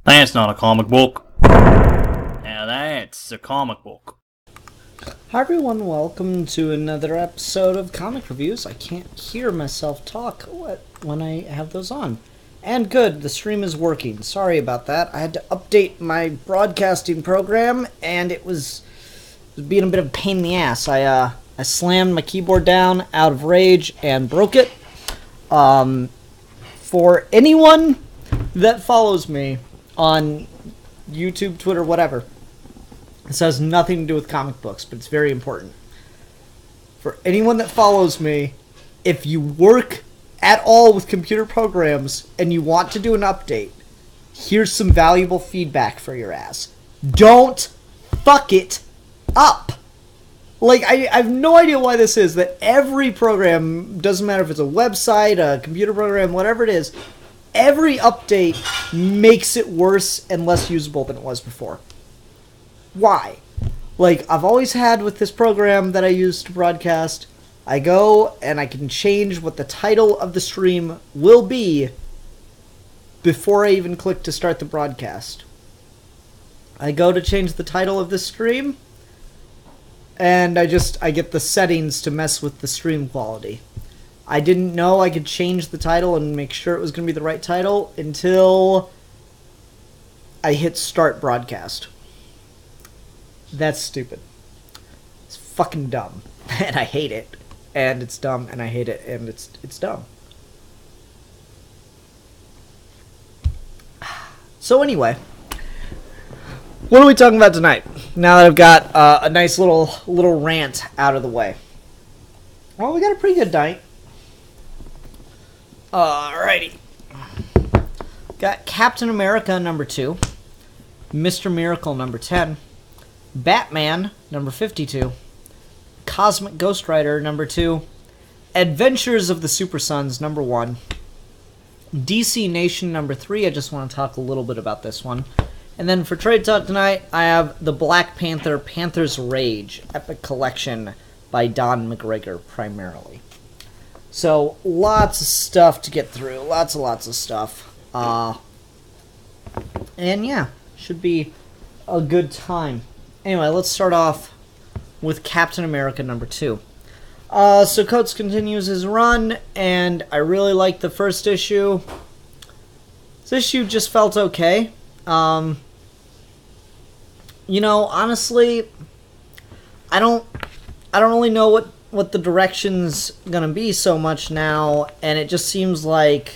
That's not a comic book. Now that's a comic book. Hi everyone, welcome to another episode of Comic Reviews. I can't hear myself talk when I have those on. And good, the stream is working. Sorry about that. I had to update my broadcasting program, and it was being a bit of a pain in the ass. I slammed my keyboard down out of rage and broke it. For anyone that follows me on YouTube, Twitter, whatever, this has nothing to do with comic books, but it's very important. For anyone that follows me, if you work at all with computer programs and you want to do an update, here's some valuable feedback for your ass. Don't fuck it up. Like, I have no idea why this is, that every program, doesn't matter if it's a website, a computer program, whatever it is, every update makes it worse and less usable than it was before. Why? Like, I've always had with this program that I use to broadcast, I go and I can change what the title of the stream will be before I even click to start the broadcast. I go to change the title of the stream, and I get the settings to mess with the stream quality. I didn't know I could change the title and make sure it was going to be the right title until I hit start broadcast. That's stupid. It's fucking dumb. And I hate it. And it's dumb, and I hate it, and it's dumb. So anyway, what are we talking about tonight? Now that I've got a nice little rant out of the way. Well, we got a pretty good night. Alrighty. Got Captain America number 2, Mr. Miracle number 10, Batman number 52, Cosmic Ghost Rider number 2, Adventures of the Super Sons number 1, DC Nation number 3. I just want to talk a little bit about this one. And then for Trade Talk tonight, I have the Black Panther, Panther's Rage Epic Collection by Don McGregor primarily. So, lots of stuff to get through. Lots of stuff. And yeah, should be a good time. Anyway, let's start off with Captain America number 2. So Coates continues his run, and I really liked the first issue. This issue just felt okay. You know, honestly, I don't really know what the direction's gonna be so much now, and it just seems like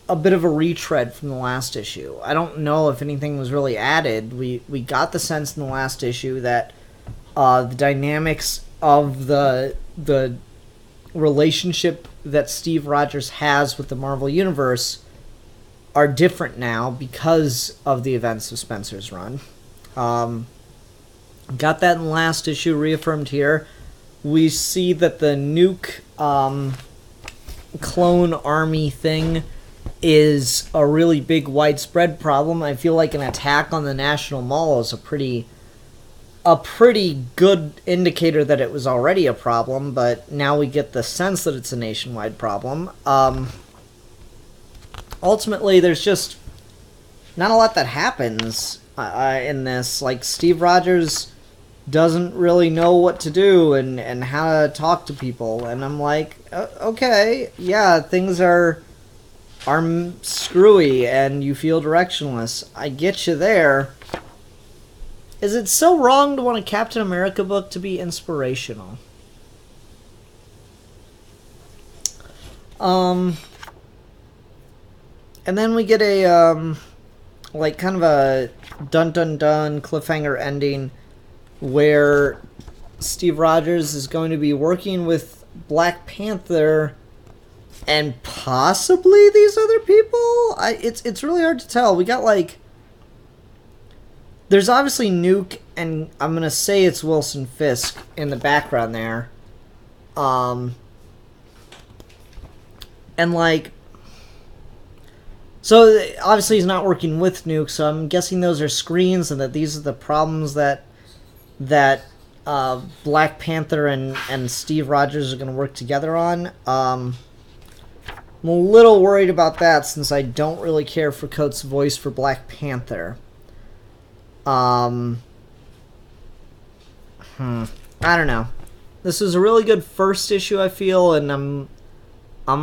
a bit of a retread from the last issue. I don't know if anything was really added. We got the sense in the last issue that the dynamics of the relationship that Steve Rogers has with the Marvel Universe are different now because of the events of Spencer's run. Got that in the last issue, reaffirmed here. We see that the nuke clone army thing is a really big widespread problem. I feel like an attack on the National Mall is a pretty good indicator that it was already a problem, but now we get the sense that it's a nationwide problem. Ultimately, there's just not a lot that happens in this. Like, Steve Rogers doesn't really know what to do and how to talk to people, and I'm like, okay, yeah, things are screwy and you feel directionless. I get you there. Is it so wrong to want a Captain America book to be inspirational? And then we get a like kind of a dun-dun-dun cliffhanger ending where Steve Rogers is going to be working with Black Panther and possibly these other people? It's really hard to tell. We got, like, there's obviously Nuke, and I'm going to say it's Wilson Fisk in the background there. And, like, so obviously he's not working with Nuke, so I'm guessing those are screens and that these are the problems that Black Panther and Steve Rogers are going to work together on. I'm a little worried about that since I don't really care for Coates' voice for Black Panther. I don't know. This was a really good first issue, I feel, and I'm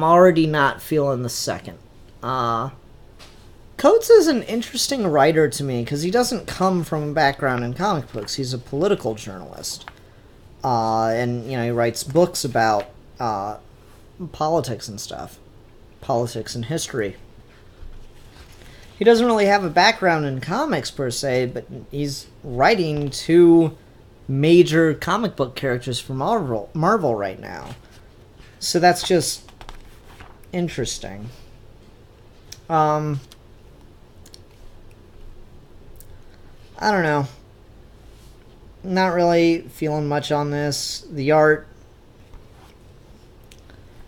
already not feeling the second. Coates is an interesting writer to me because he doesn't come from a background in comic books. He's a political journalist. And, he writes books about politics and stuff. Politics and history. He doesn't really have a background in comics per se, but he's writing two major comic book characters for Marvel right now. So that's just interesting. I don't know. Not really feeling much on this. The art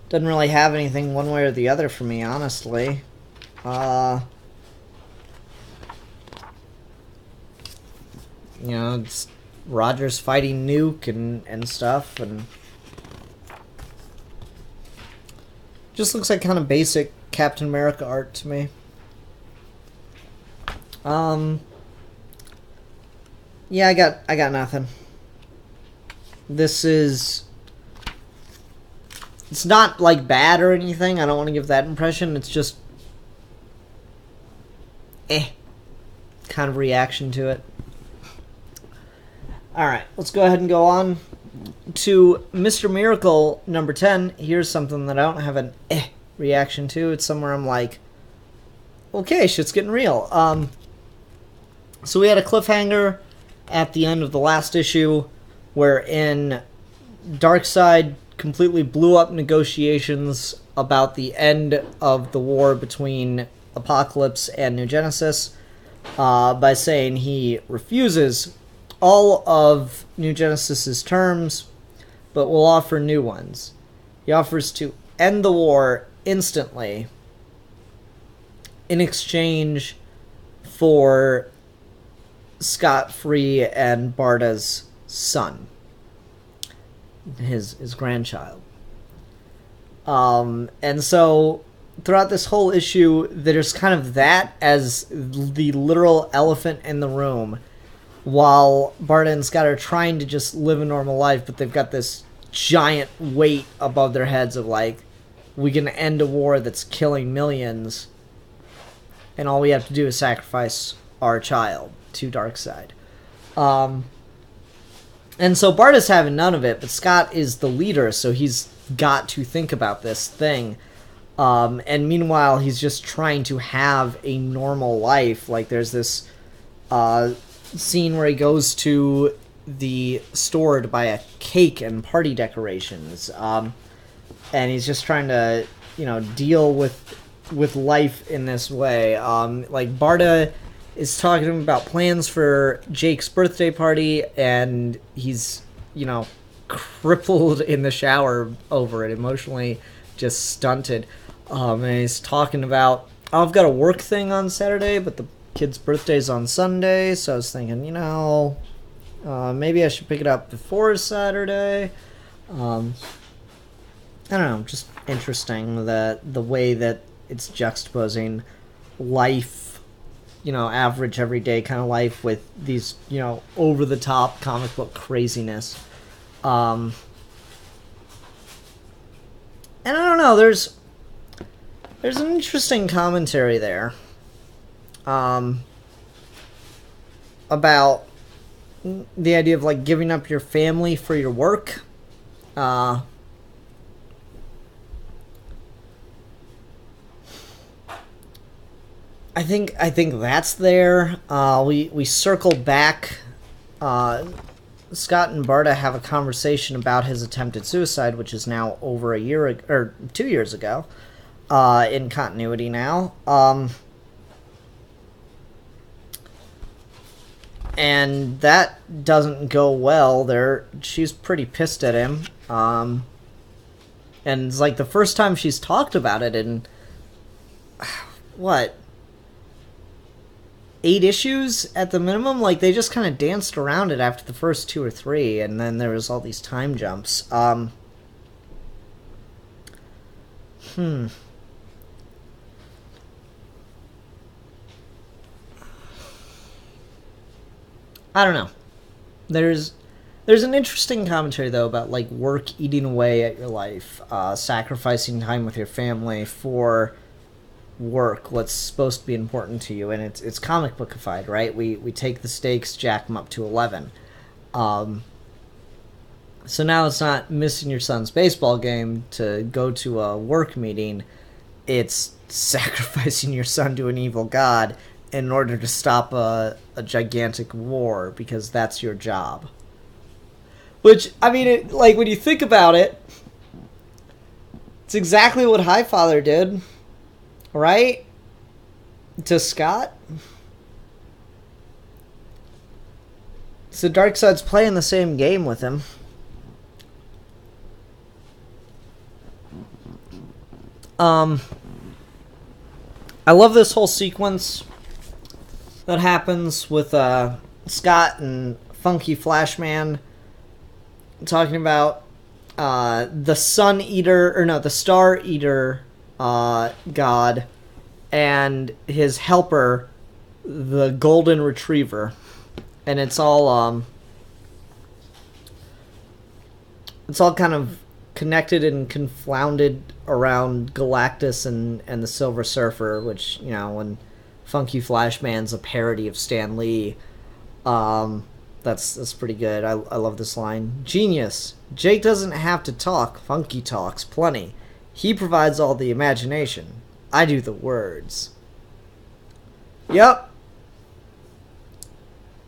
doesn't really have anything one way or the other for me, honestly. It's Rogers fighting Nuke and stuff, and just looks like kind of basic Captain America art to me. Yeah, I got nothing. This is... It's not, like, bad or anything. I don't want to give that impression. It's just... kind of reaction to it. Alright, let's go ahead and go on to Mr. Miracle number 10. Here's something that I don't have an reaction to. It's somewhere I'm like, okay, shit's getting real. So we had a cliffhanger at the end of the last issue wherein Darkseid completely blew up negotiations about the end of the war between Apocalypse and New Genesis by saying he refuses all of New Genesis's terms, but will offer new ones. He offers to end the war instantly in exchange for Scott Free and Barda's son, his grandchild. And so throughout this whole issue, there's kind of that as the literal elephant in the room, while Barda and Scott are trying to just live a normal life, but they've got this giant weight above their heads of like, we can end a war that's killing millions, and all we have to do is sacrifice our child to Darkseid. And so Barda's having none of it, but Scott is the leader, so he's got to think about this thing. And meanwhile, he's just trying to have a normal life. Like, there's this scene where he goes to the store to buy a cake and party decorations. And he's just trying to, deal with life in this way. Like, Barda is talking to him about plans for Jake's birthday party, and he's, crippled in the shower over it, emotionally just stunted. And he's talking about, I've got a work thing on Saturday, but the kid's birthday's on Sunday, so I was thinking, maybe I should pick it up before Saturday. I don't know, just interesting the way that it's juxtaposing life, average everyday kind of life with these, over the top comic book craziness. And I don't know, there's an interesting commentary there about the idea of like giving up your family for your work. I think that's there. We circle back. Scott and Barda have a conversation about his attempted suicide, which is now over a year or 2 years ago. In continuity now. And that doesn't go well. She's pretty pissed at him. And it's like the first time she's talked about it in, what, 8 issues at the minimum? Like, they just kind of danced around it after the first 2 or 3, and then there was all these time jumps. I don't know. There's an interesting commentary though about like work eating away at your life, sacrificing time with your family for work, what's supposed to be important to you, and it's comic bookified, right? We take the stakes, jack them up to 11. So now it's not missing your son's baseball game to go to a work meeting. It's sacrificing your son to an evil god in order to stop a gigantic war, because that's your job. Which, I mean, like, when you think about it, it's exactly what Highfather did, right? To Scott. So Darkseid's playing the same game with him. I love this whole sequence that happens with Scott and Funky Flashman talking about the Sun Eater, or no, the Star Eater god, and his helper, the Golden Retriever, and it's all kind of connected and confounded around Galactus and the Silver Surfer, which, you know, when Funky Flashman's a parody of Stan Lee, that's pretty good. I love this line. Genius. Jake doesn't have to talk. Funky talks plenty. He provides all the imagination. I do the words. Yep.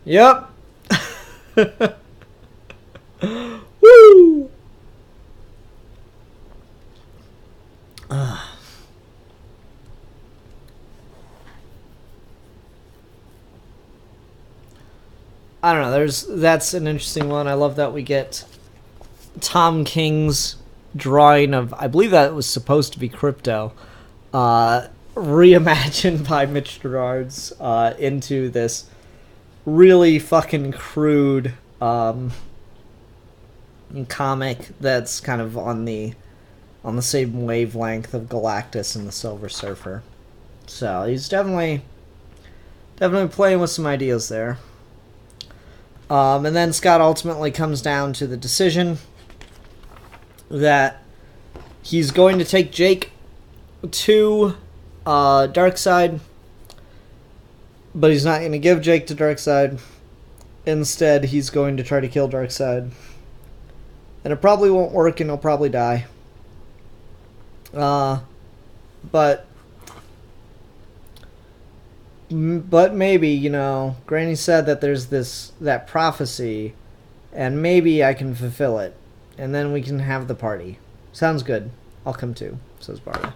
Yep. Woo! I don't know, that's an interesting one. I love that we get Tom King's drawing of, I believe that was supposed to be Crypto, reimagined by Mitch Gerads into this really fucking crude comic that's kind of on the same wavelength of Galactus and the Silver Surfer. So he's definitely playing with some ideas there. And then Scott ultimately comes down to the decision that he's going to take Jake to Darkseid, but he's not going to give Jake to Darkseid. Instead, he's going to try to kill Darkseid. And it probably won't work, and he'll probably die. But maybe, you know, Granny said that there's that prophecy, and maybe I can fulfill it, and then we can have the party. Sounds good. I'll come too, says Barda.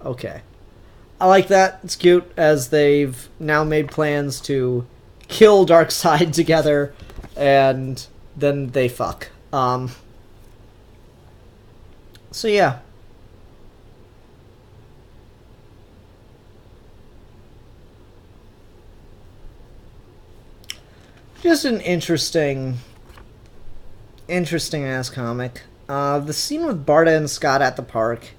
Okay. I like that. It's cute, as they've now made plans to kill Darkseid together, and then they fuck. So yeah. Just an interesting ass comic. The scene with Barda and Scott at the park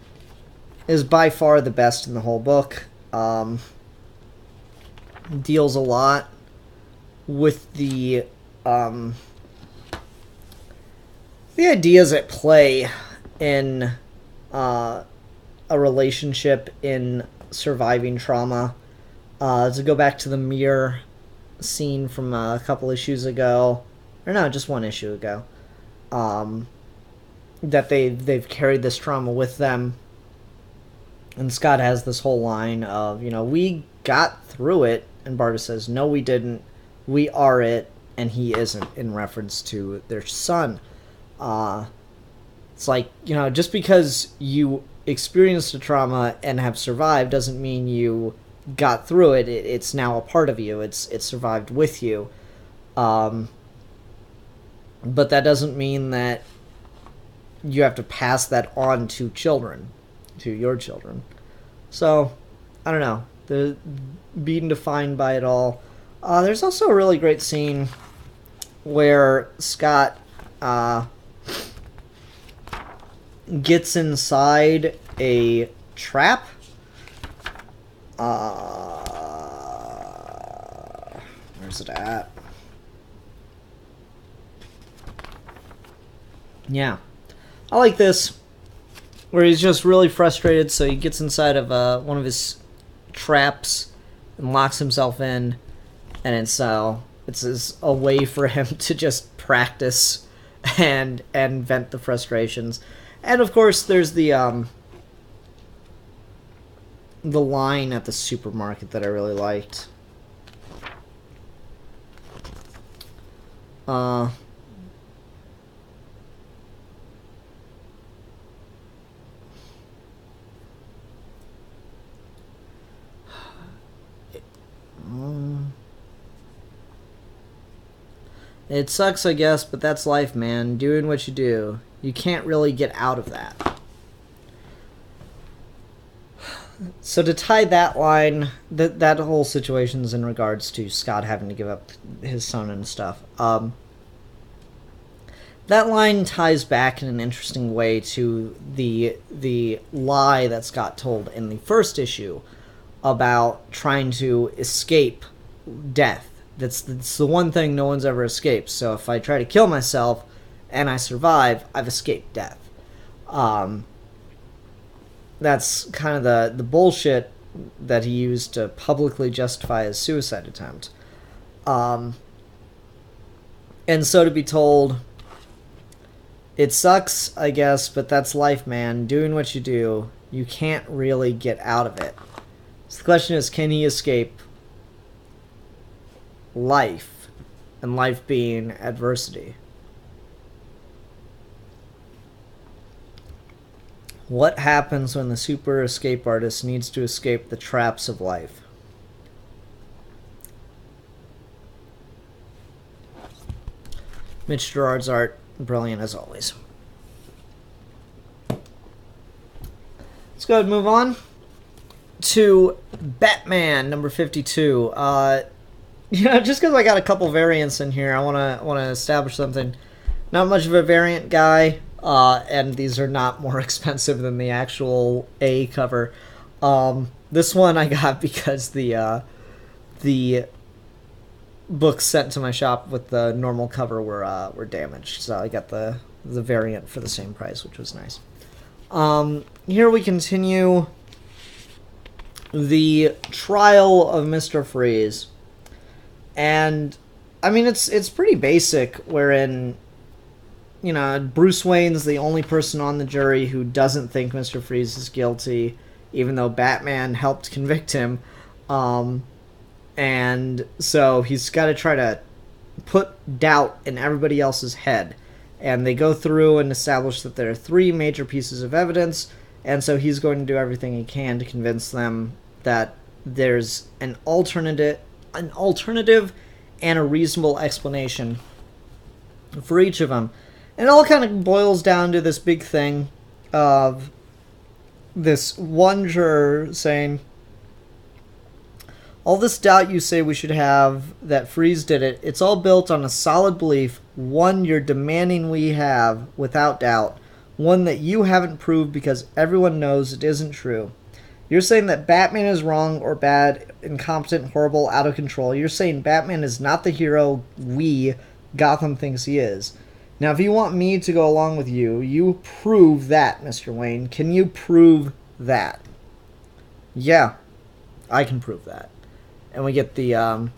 is by far the best in the whole book. Deals a lot with the ideas at play in a relationship in surviving trauma. To go back to the mirror scene from a couple issues ago, or no, just one issue ago, that they've carried this trauma with them, and Scott has this whole line of, you know, we got through it, and Barda says, no we didn't, we are it, and he isn't, in reference to their son. It's like, you know, just because you experienced a trauma and have survived doesn't mean you got through it. It's now a part of you. It's survived with you. But that doesn't mean that you have to pass that on to children, to your children. So, I don't know. The being defined by it all. There's also a really great scene where Scott gets inside a trap. Where's it at? Yeah. I like this, where he's just really frustrated, so he gets inside of one of his traps and locks himself in, and it's a way for him to just practice and vent the frustrations. And of course, there's the line at the supermarket that I really liked. It sucks, I guess, but that's life, man. Doing what you do. You can't really get out of that. So to tie that line, that whole situation's in regards to Scott having to give up his son and stuff. That line ties back in an interesting way to the lie that Scott told in the first issue about trying to escape death. That's the one thing no one's ever escaped. So if I try to kill myself and I survive, I've escaped death. That's kind of the bullshit that he used to publicly justify his suicide attempt. And so to be told, it sucks, I guess, but that's life, man. Doing what you do, you can't really get out of it. So the question is, can he escape life, and life being adversity? What happens when the super escape artist needs to escape the traps of life? Mitch Gerads' art, brilliant as always. Let's go ahead and move on to Batman number 52. Just because I got a couple variants in here, I wanna establish something. Not much of a variant guy, and these are not more expensive than the actual A cover. This one I got because the books sent to my shop with the normal cover were damaged, so I got the variant for the same price, which was nice. Here we continue the trial of Mr. Freeze. And, I mean, it's pretty basic, wherein, Bruce Wayne's the only person on the jury who doesn't think Mr. Freeze is guilty, even though Batman helped convict him. And so he's got to try to put doubt in everybody else's head. And they go through and establish that there are 3 major pieces of evidence, and so he's going to do everything he can to convince them that there's an alternative and a reasonable explanation for each of them. And it all kind of boils down to this big thing of this one juror saying, all this doubt you say we should have that Freeze did it, it's all built on a solid belief, one you're demanding we have without doubt, one that you haven't proved because everyone knows it isn't true. You're saying that Batman is wrong or bad, incompetent, horrible, out of control. You're saying Batman is not the hero Gotham thinks he is. Now, if you want me to go along with you, you prove that, Mr. Wayne. Can you prove that? Yeah, I can prove that. And we get the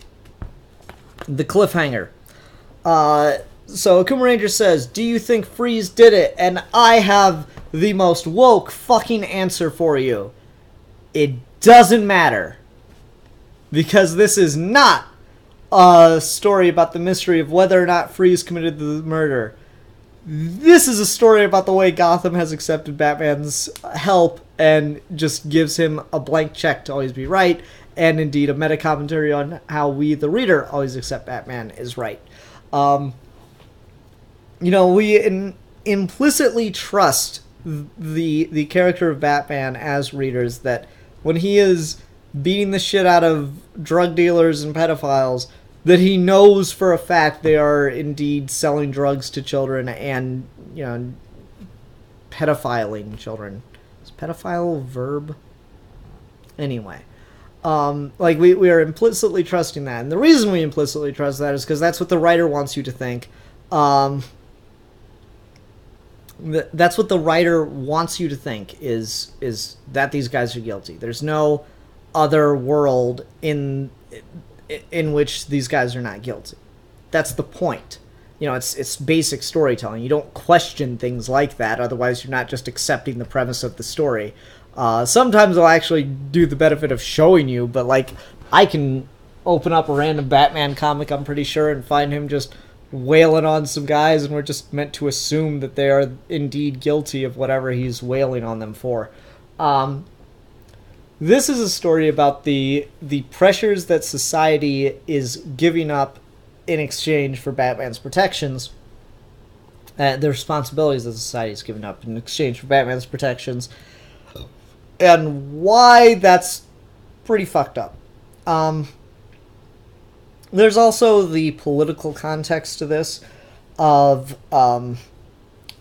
cliffhanger. So Akuma Ranger says, do you think Freeze did it? And I have the most woke fucking answer for you. It doesn't matter. Because this is not a story about the mystery of whether or not Freeze committed the murder. This is a story about the way Gotham has accepted Batman's help and just gives him a blank check to always be right, and indeed a meta commentary on how we, the reader, always accept Batman is right. We implicitly trust the character of Batman as readers, that when he is beating the shit out of drug dealers and pedophiles, that he knows for a fact they are indeed selling drugs to children and, pedophiling children. Is pedophile a verb? Anyway. We are implicitly trusting that. And the reason we implicitly trust that is because that's what the writer wants you to think. That's what the writer wants you to think, is that these guys are guilty. There's no other world in which these guys are not guilty. That's the point. You know, it's basic storytelling. You don't question things like that, otherwise you're not just accepting the premise of the story. Sometimes I'll actually do the benefit of showing you, but like, I can open up a random Batman comic, I'm pretty sure, and find him just wailing on some guys, and we're just meant to assume that they are indeed guilty of whatever he's wailing on them for. This is a story about the pressures that society is giving up in exchange for Batman's protections, the responsibilities that society is giving up in exchange for Batman's protections, and why that's pretty fucked up. There's also the political context to this, of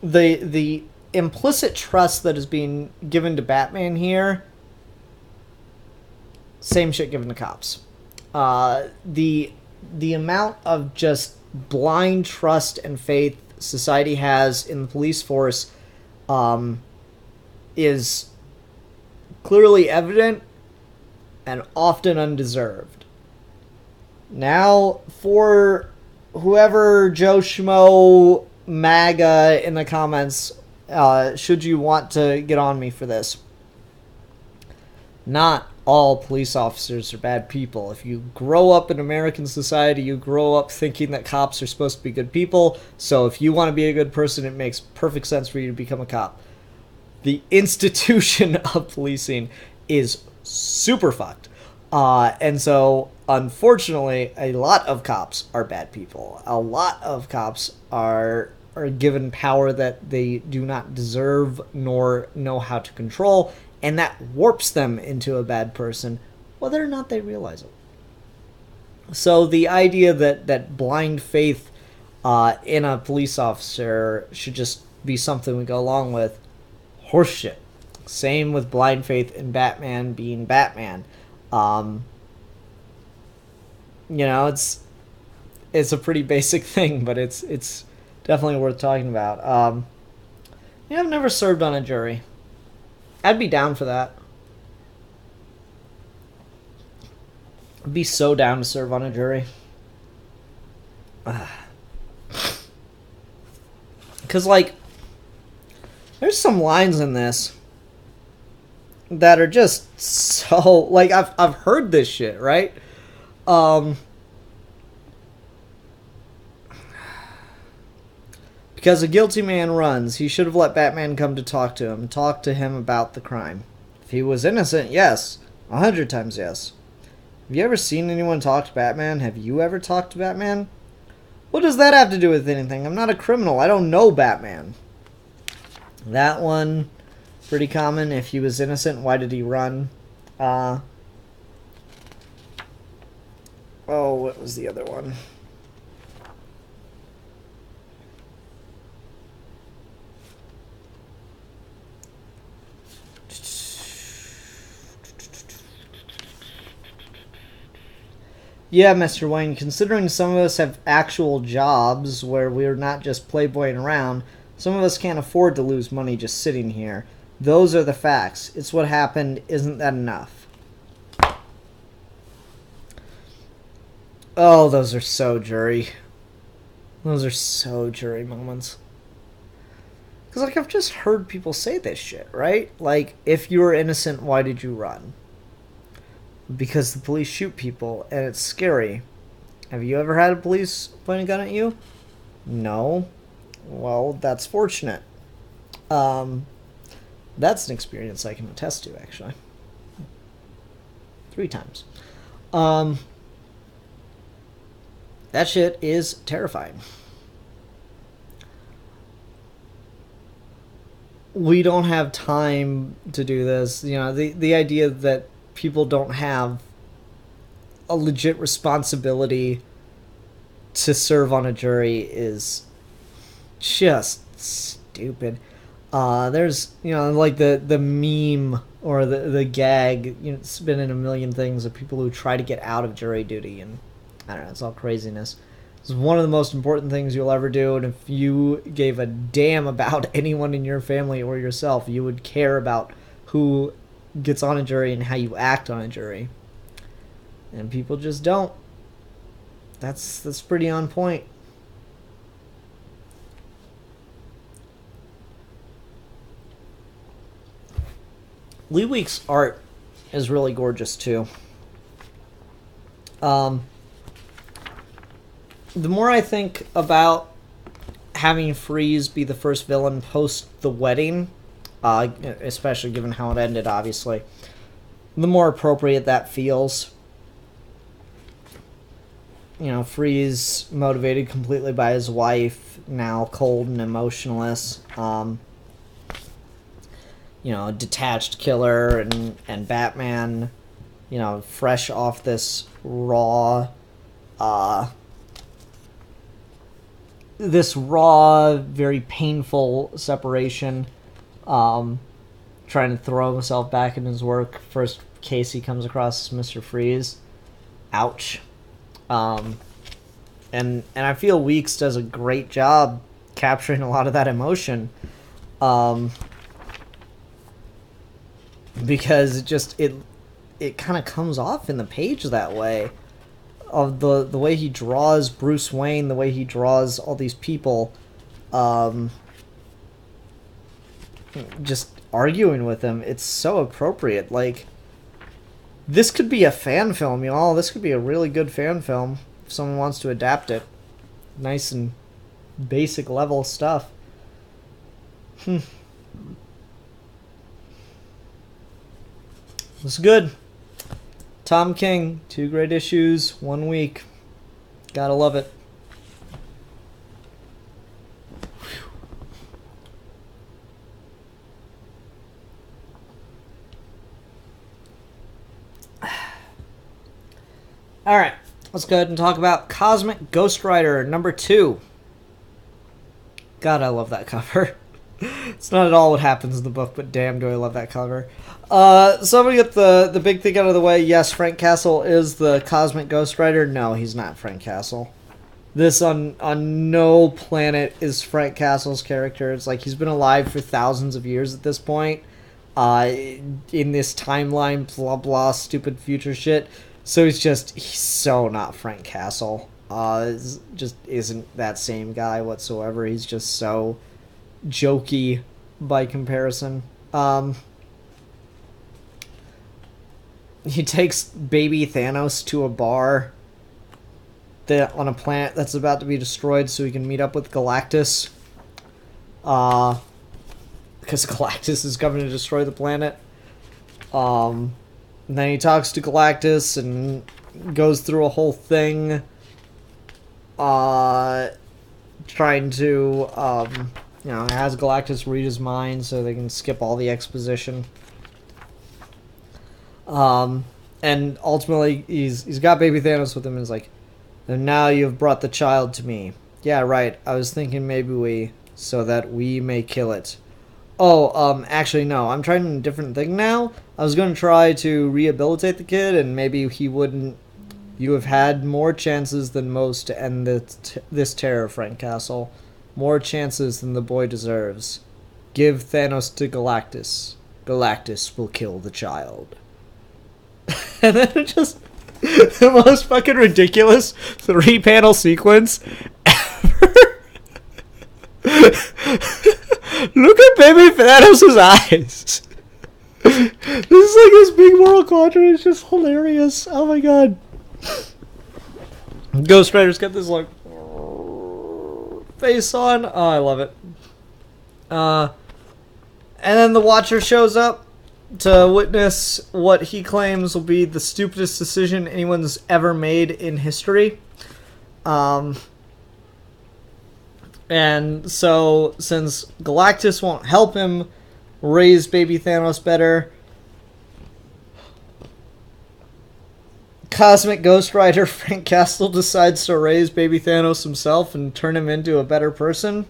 the implicit trust that is being given to Batman here. Same shit given to cops. The amount of just blind trust and faith society has in the police force is clearly evident and often undeserved. Now, for whoever Joe Schmo MAGA in the comments, should you want to get on me for this, not all police officers are bad people. If you grow up in American society, you grow up thinking that cops are supposed to be good people, so if you want to be a good person, it makes perfect sense for you to become a cop. The institution of policing is super fucked. And so, unfortunately, a lot of cops are bad people. A lot of cops are given power that they do not deserve nor know how to control, and that warps them into a bad person, whether or not they realize it. So the idea that blind faith in a police officer should just be something we go along with, horseshit. Same with blind faith in Batman being Batman. You know, it's a pretty basic thing, but it's definitely worth talking about. Yeah, I've never served on a jury. I'd be down for that. I'd be so down to serve on a jury. Because, like, there's some lines in this that are just so... Like, I've heard this shit, right? Because a guilty man runs, he should have let Batman come to talk to him about the crime. If he was innocent, yes. 100 times yes. Have you ever seen anyone talk to Batman? Have you ever talked to Batman? What does that have to do with anything? I'm not a criminal. I don't know Batman. That one, pretty common. If he was innocent, why did he run? Oh, what was the other one? Yeah, Mr. Wayne, considering some of us have actual jobs where we're not just playboying around, some of us can't afford to lose money just sitting here. Those are the facts. It's what happened. Isn't that enough? Oh, those are so jury. Those are so jury moments. Because, like, I've just heard people say this shit, right? Like, if you were innocent, why did you run? Because the police shoot people, and it's scary. Have you ever had a police point a gun at you? No. Well, that's fortunate. That's an experience I can attest to, actually. 3 times. That shit is terrifying. We don't have time to do this. You know, the idea that people don't have a legit responsibility to serve on a jury is just stupid. There's, you know, like the meme or the gag, you know, it's been in a million things of people who try to get out of jury duty, and I don't know, it's all craziness. It's one of the most important things you'll ever do, and if you gave a damn about anyone in your family or yourself, you would care about who gets on a jury and how you act on a jury. And people just don't. That's pretty on point. Lee Week's art is really gorgeous too. The more I think about having Freeze be the first villain post the wedding, especially given how it ended, obviously, the more appropriate that feels. You know, Freeze motivated completely by his wife, now cold and emotionless. You know, detached killer and Batman, you know, fresh off this raw, very painful separation, trying to throw himself back in his work. First case he comes across is Mr. Freeze. Ouch. And I feel Weeks does a great job capturing a lot of that emotion. Because it kind of comes off in the page that way, of the way he draws Bruce Wayne, the way he draws all these people, just arguing with him. It's so appropriate. Like, this could be a fan film, y'all. This could be a really good fan film if someone wants to adapt it. Nice and basic level stuff. It's good. Tom King, 2 great issues, 1 week. Gotta love it. Alright, let's go ahead and talk about Cosmic Ghost Rider number 2. God, I love that cover. It's not at all what happens in the book, but damn do I love that cover. So I'm going to get the big thing out of the way. Yes, Frank Castle is the Cosmic Ghost Rider. No, he's not Frank Castle. This on no planet is Frank Castle's character. It's like he's been alive for thousands of years at this point. In this timeline, blah blah, stupid future shit. So he's so not Frank Castle. Just isn't that same guy whatsoever. He's just so jokey by comparison. He takes baby Thanos to a bar on a planet that's about to be destroyed so he can meet up with Galactus. Because Galactus is coming to destroy the planet. And then he talks to Galactus and goes through a whole thing trying to has Galactus read his mind so they can skip all the exposition. And ultimately he's got baby Thanos with him and is like, and now you've brought the child to me. Yeah, right. I was thinking maybe so that we may kill it. Oh, actually no, I'm trying a different thing now. I was going to try to rehabilitate the kid and maybe he wouldn't. You have had more chances than most to end this terror, Frank Castle. More chances than the boy deserves. Give Thanos to Galactus. Galactus will kill the child. And then it just... the most fucking ridiculous 3-panel sequence ever. Look at baby Thanos' eyes. This is like this big moral quadrant. It's just hilarious. Oh my god. Ghost Rider's got this like face on. Oh, I love it. And then the Watcher shows up to witness what he claims will be the stupidest decision anyone's ever made in history. And so, since Galactus won't help him raise baby Thanos better, Cosmic Ghost Rider Frank Castle decides to raise baby Thanos himself and turn him into a better person.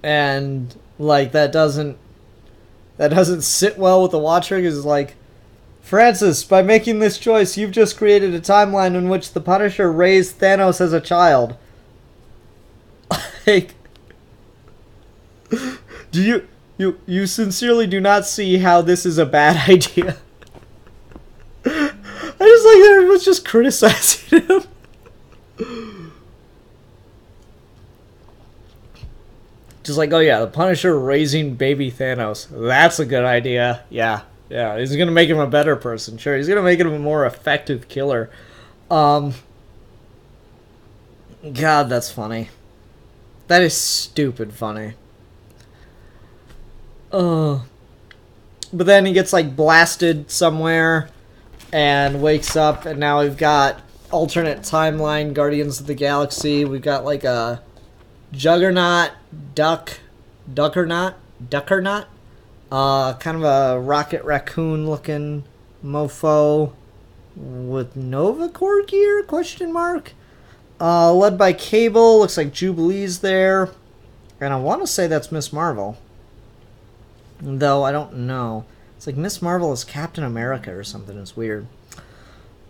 And like that doesn't sit well with the Watcher because like Francis, by making this choice, you've just created a timeline in which the Punisher raised Thanos as a child. Like, do you sincerely do not see how this is a bad idea? I just like that everyone's just criticizing him. Just like, oh yeah, the Punisher raising baby Thanos. That's a good idea. Yeah. Yeah, he's gonna make him a better person. Sure, he's gonna make him a more effective killer. God, that's funny. That is stupid funny. But then he gets like blasted somewhere and wakes up, and now we've got alternate timeline Guardians of the Galaxy. We've got like a Juggernaut, Duckernaut, kind of a Rocket Raccoon looking mofo with Nova Corps gear, question mark. Led by Cable, looks like Jubilee's there. And I want to say that's Miss Marvel. Though I don't know. It's like Miss Marvel is Captain America or something, it's weird.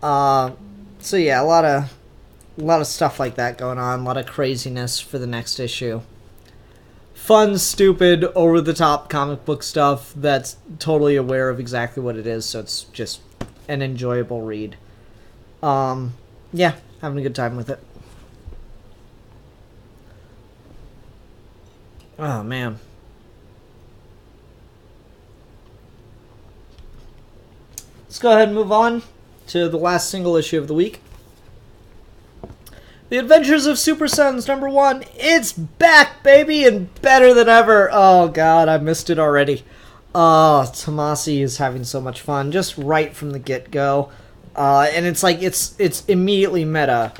So yeah, a lot of stuff like that going on, a lot of craziness for the next issue. Fun, stupid, over-the-top comic book stuff that's totally aware of exactly what it is, so it's just an enjoyable read. Yeah, having a good time with it. Oh, man. Let's go ahead and move on to the last single issue of the week. The Adventures of Super Sons #1. It's back, baby, and better than ever. Oh, God, I missed it already. Tomasi is having so much fun, just right from the get-go. And it's like, it's immediately meta.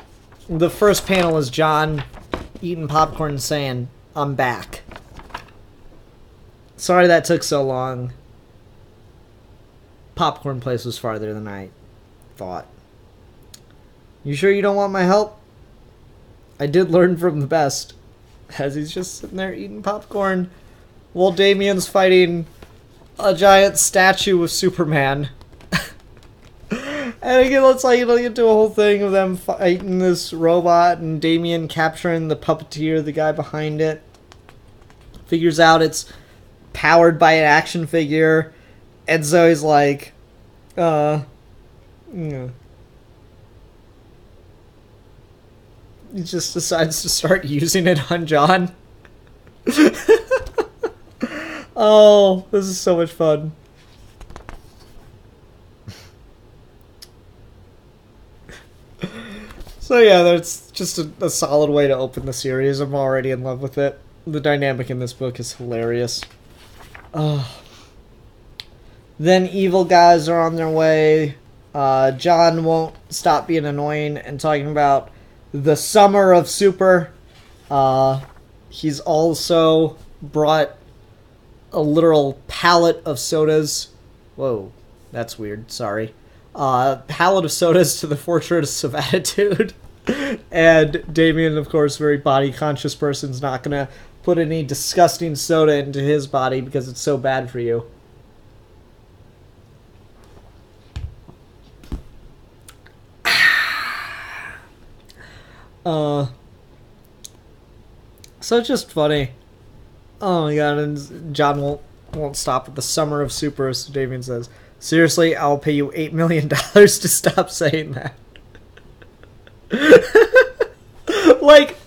The first panel is John eating popcorn and saying, I'm back. Sorry that took so long. Popcorn place was farther than I thought. You sure you don't want my help? I did learn from the best. As he's just sitting there eating popcorn while Damian's fighting a giant statue of Superman. And again, let's like get to a whole thing of them fighting this robot and Damian capturing the puppeteer, the guy behind it. Figures out it's powered by an action figure. And so he's like, he just decides to start using it on John. Oh, this is so much fun. So yeah, that's just a solid way to open the series. I'm already in love with it. The dynamic in this book is hilarious. Oh. Then evil guys are on their way. John won't stop being annoying and talking about the summer of super. He's also brought a literal pallet of sodas. Whoa, that's weird. Sorry. Pallet of sodas to the Fortress of Attitude. And Damian, of course, very body-conscious person's not going to put any disgusting soda into his body because it's so bad for you. So it's just funny. Oh my god, and John won't stop at the summer of super, so Damian says, seriously, I'll pay you $8 million to stop saying that. Like,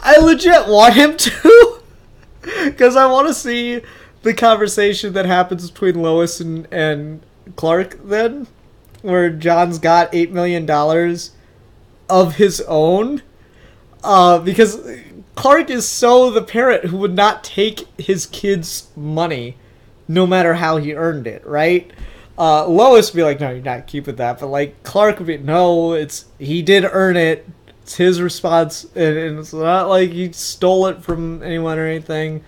I legit want him to, because I want to see the conversation that happens between Lois and Clark then, where John's got $8 million of his own, because Clark is so the parent who would not take his kid's money no matter how he earned it, right? Lois would be like, no, you're not keeping that, but like Clark would be, no, he did earn it, it's his response, and it's not like he stole it from anyone or anything,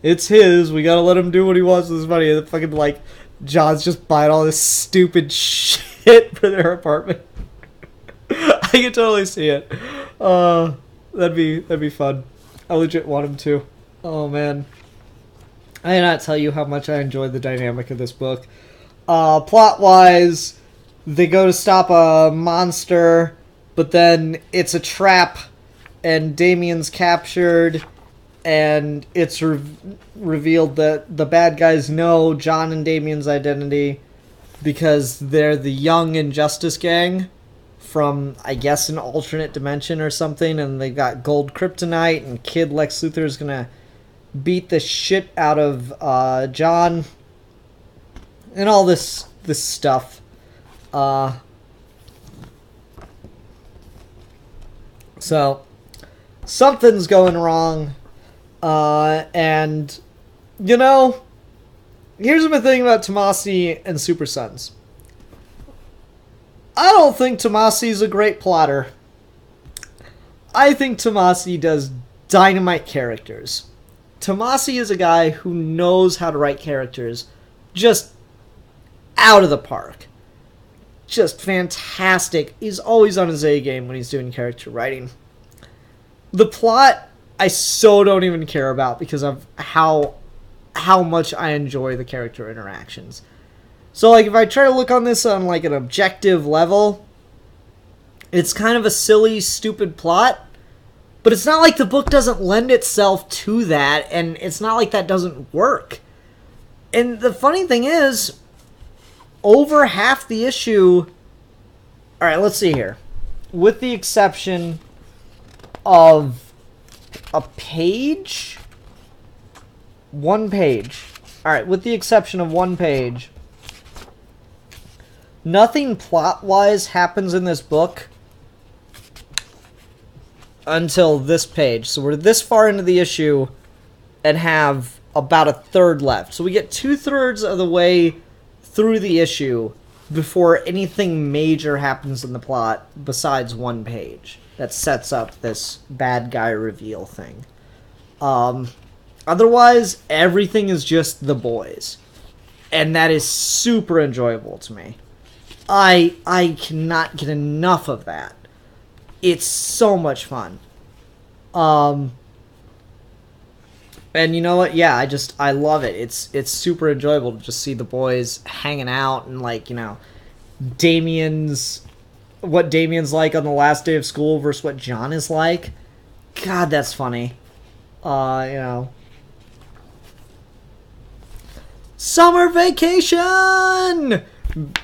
it's his, we gotta let him do what he wants with his money. And fucking like John's just buying all this stupid shit for their apartment. I can totally see it. That'd be fun. I legit want him to. Oh man, I cannot tell you how much I enjoyed the dynamic of this book. Plot-wise, they go to stop a monster, but then it's a trap, and Damien's captured, and it's revealed that the bad guys know John and Damien's identity because they're the Young Injustice Gang from, I guess, an alternate dimension or something, and they got gold kryptonite, and Kid Lex Luthor is gonna beat the shit out of John, and all this stuff. So something's going wrong, and you know, here's my thing about Tomasi and Super Sons. I don't think Tomasi's a great plotter. I think Tomasi does dynamite characters. Tomasi is a guy who knows how to write characters just out of the park. Just fantastic. He's always on his A game when he's doing character writing. The plot, I so don't even care about because of how much I enjoy the character interactions. So, like, if I try to look on this on, like, an objective level, it's kind of a silly, stupid plot, but it's not like the book doesn't lend itself to that, and it's not like that doesn't work. And the funny thing is, over half the issue... Alright, let's see here. With the exception of a page? One page. Alright, with the exception of one page, nothing plot-wise happens in this book until this page. So we're this far into the issue and have about a third left. So we get 2/3 of the way through the issue before anything major happens in the plot besides one page that sets up this bad guy reveal thing. Otherwise, everything is just the boys. And that is super enjoyable to me. I cannot get enough of that. It's so much fun. And you know what? Yeah, I love it. It's super enjoyable to just see the boys hanging out and, like, you know, what Damien's like on the last day of school versus what John is like. God, that's funny. You know. Summer vacation!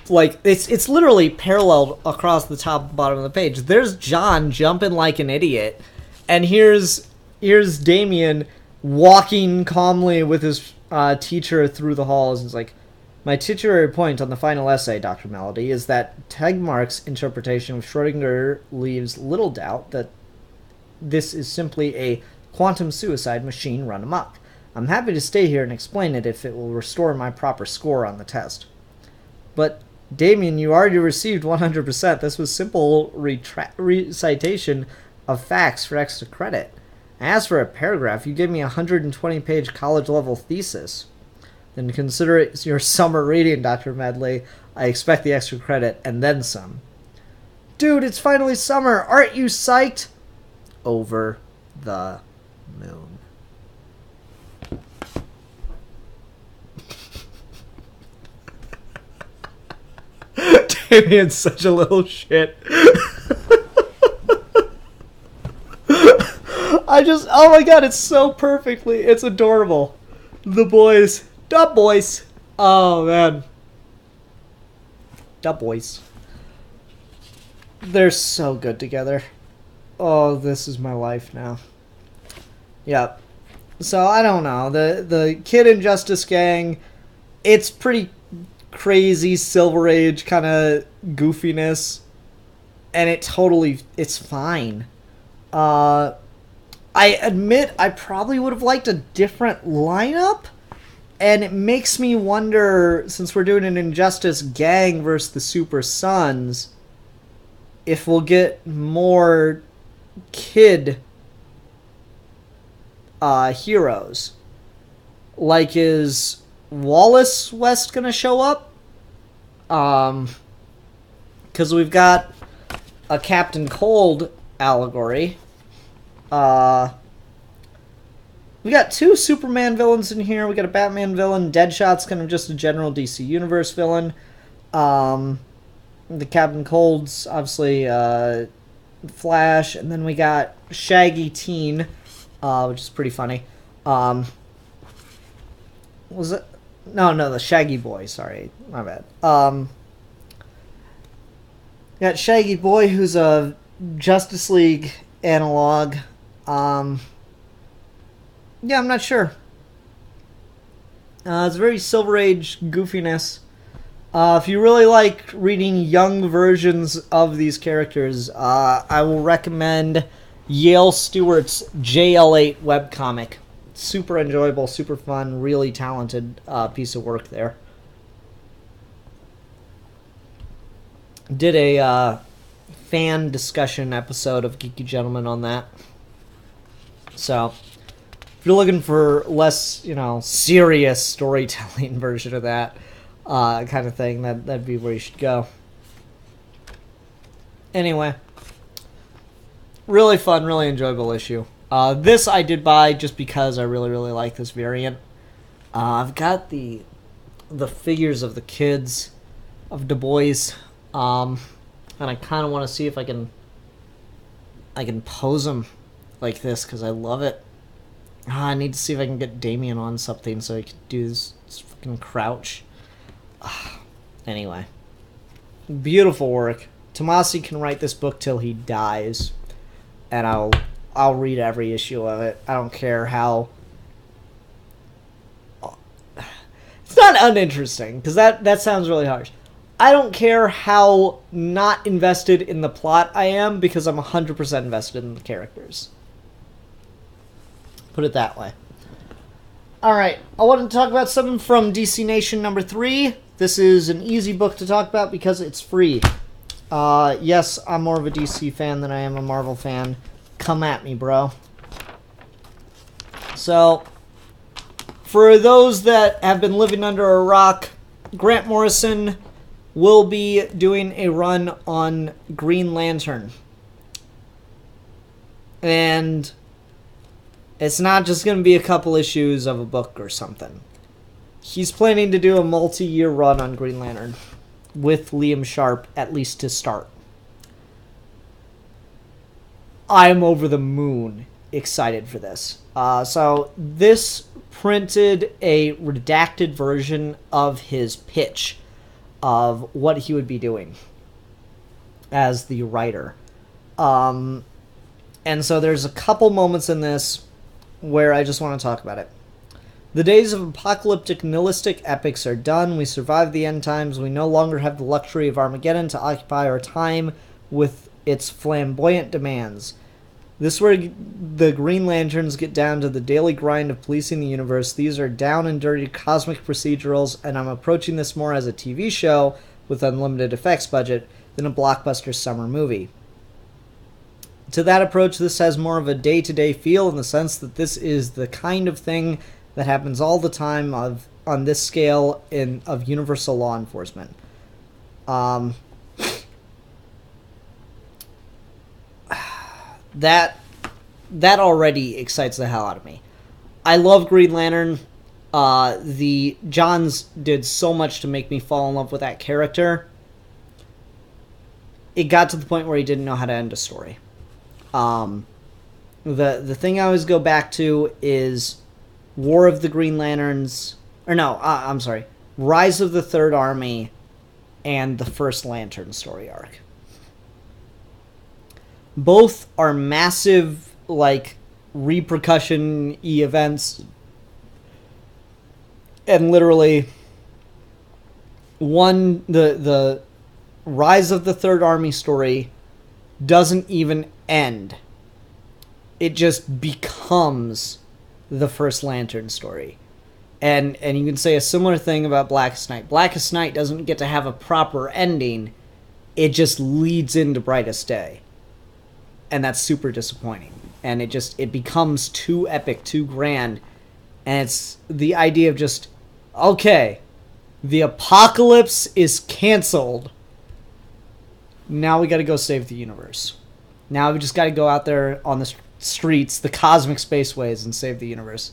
Like, it's literally paralleled across the top and bottom of the page. There's John jumping like an idiot, and here's Damien walking calmly with his teacher through the halls. And it's like, my titular point on the final essay, Dr. Melody, is that Tegmark's interpretation of Schrödinger leaves little doubt that this is simply a quantum suicide machine run amok. I'm happy to stay here and explain it if it will restore my proper score on the test. But, Damien, you already received 100%. This was simple recitation of facts for extra credit. As for a paragraph, you gave me a 120-page college-level thesis. Then consider it your summer reading, Dr. Medley. I expect the extra credit, and then some. Dude, it's finally summer! Aren't you psyched? Over the moon. Damien's such a little shit. Oh my god, it's so perfectly, it's adorable. The boys. Da boys. Oh man. Da boys. They're so good together. Oh, this is my life now. Yep. So, I don't know. The Kid Injustice Gang, it's pretty crazy Silver Age kind of goofiness, and it's fine. I admit I probably would have liked a different lineup, and it makes me wonder, since we're doing an Injustice Gang versus the Super Sons, if we'll get more Kid heroes. Like, is Wallace West gonna show up? Because we've got a Captain Cold allegory. We got 2 Superman villains in here. We got a Batman villain. Deadshot's kind of just a general DC Universe villain. The Captain Cold's obviously Flash. And then we got Shaggy Teen, which is pretty funny. Was it? No, the Shaggy Boy. Sorry, my bad. Got Shaggy Boy, who's a Justice League analog. Yeah, I'm not sure. It's very Silver Age goofiness. If you really like reading young versions of these characters, I will recommend Yale Stewart's JL8 webcomic. Super enjoyable, super fun, really talented piece of work there. Did a fan discussion episode of Geeky Gentleman on that. So, if you're looking for less, serious storytelling version of that kind of thing, that'd be where you should go. Anyway, really fun, really enjoyable issue. This I did buy just because I really, really like this variant. I've got the figures of the kids, of the boys, and I kind of want to see if I can pose them like this because I love it. I need to see if I can get Damien on something so he can do this fucking crouch. Anyway, beautiful work. Tomasi can write this book till he dies, and I'll read every issue of it. I don't care how. It's not uninteresting, because that sounds really harsh. I don't care how not invested in the plot I am, because I'm 100% invested in the characters. Put it that way. Alright, I wanted to talk about something from DC Nation number 3. This is an easy book to talk about because it's free. Yes, I'm more of a DC fan than I am a Marvel fan. Come at me, bro. So, for those that have been living under a rock, Grant Morrison will be doing a run on Green Lantern. And it's not just going to be a couple issues of a book or something. He's planning to do a multi-year run on Green Lantern with Liam Sharp, at least to start. I'm over the moon excited for this. So this printed a redacted version of his pitch of what he would be doing as the writer. And so there's a couple moments in this where I just want to talk about it. The days of apocalyptic nihilistic epics are done. We survived the end times. We no longer have the luxury of Armageddon to occupy our time with its flamboyant demands. This is where the Green Lanterns get down to the daily grind of policing the universe. These are down and dirty cosmic procedurals, and I'm approaching this more as a TV show with unlimited effects budget than a blockbuster summer movie. To that approach, this has more of a day-to-day feel in the sense that this is the kind of thing that happens all the time on this scale of universal law enforcement. That already excites the hell out of me. I love Green Lantern. The Johns did so much to make me fall in love with that character. It got to the point where he didn't know how to end a story. The thing I always go back to is War of the Green Lanterns, I'm sorry, Rise of the Third Army, and the First Lantern story arc. Both are massive, repercussion-y events, and literally, the Rise of the Third Army story doesn't even end. It just becomes the First Lantern story. And you can say a similar thing about Blackest Night. Blackest Night doesn't get to have a proper ending. It just leads into Brightest Day. And that's super disappointing. And it becomes too epic, too grand. And it's the idea of just, okay, the apocalypse is canceled. Now we gotta go save the universe. Now we just gotta go out there on the streets, the cosmic spaceways, and save the universe.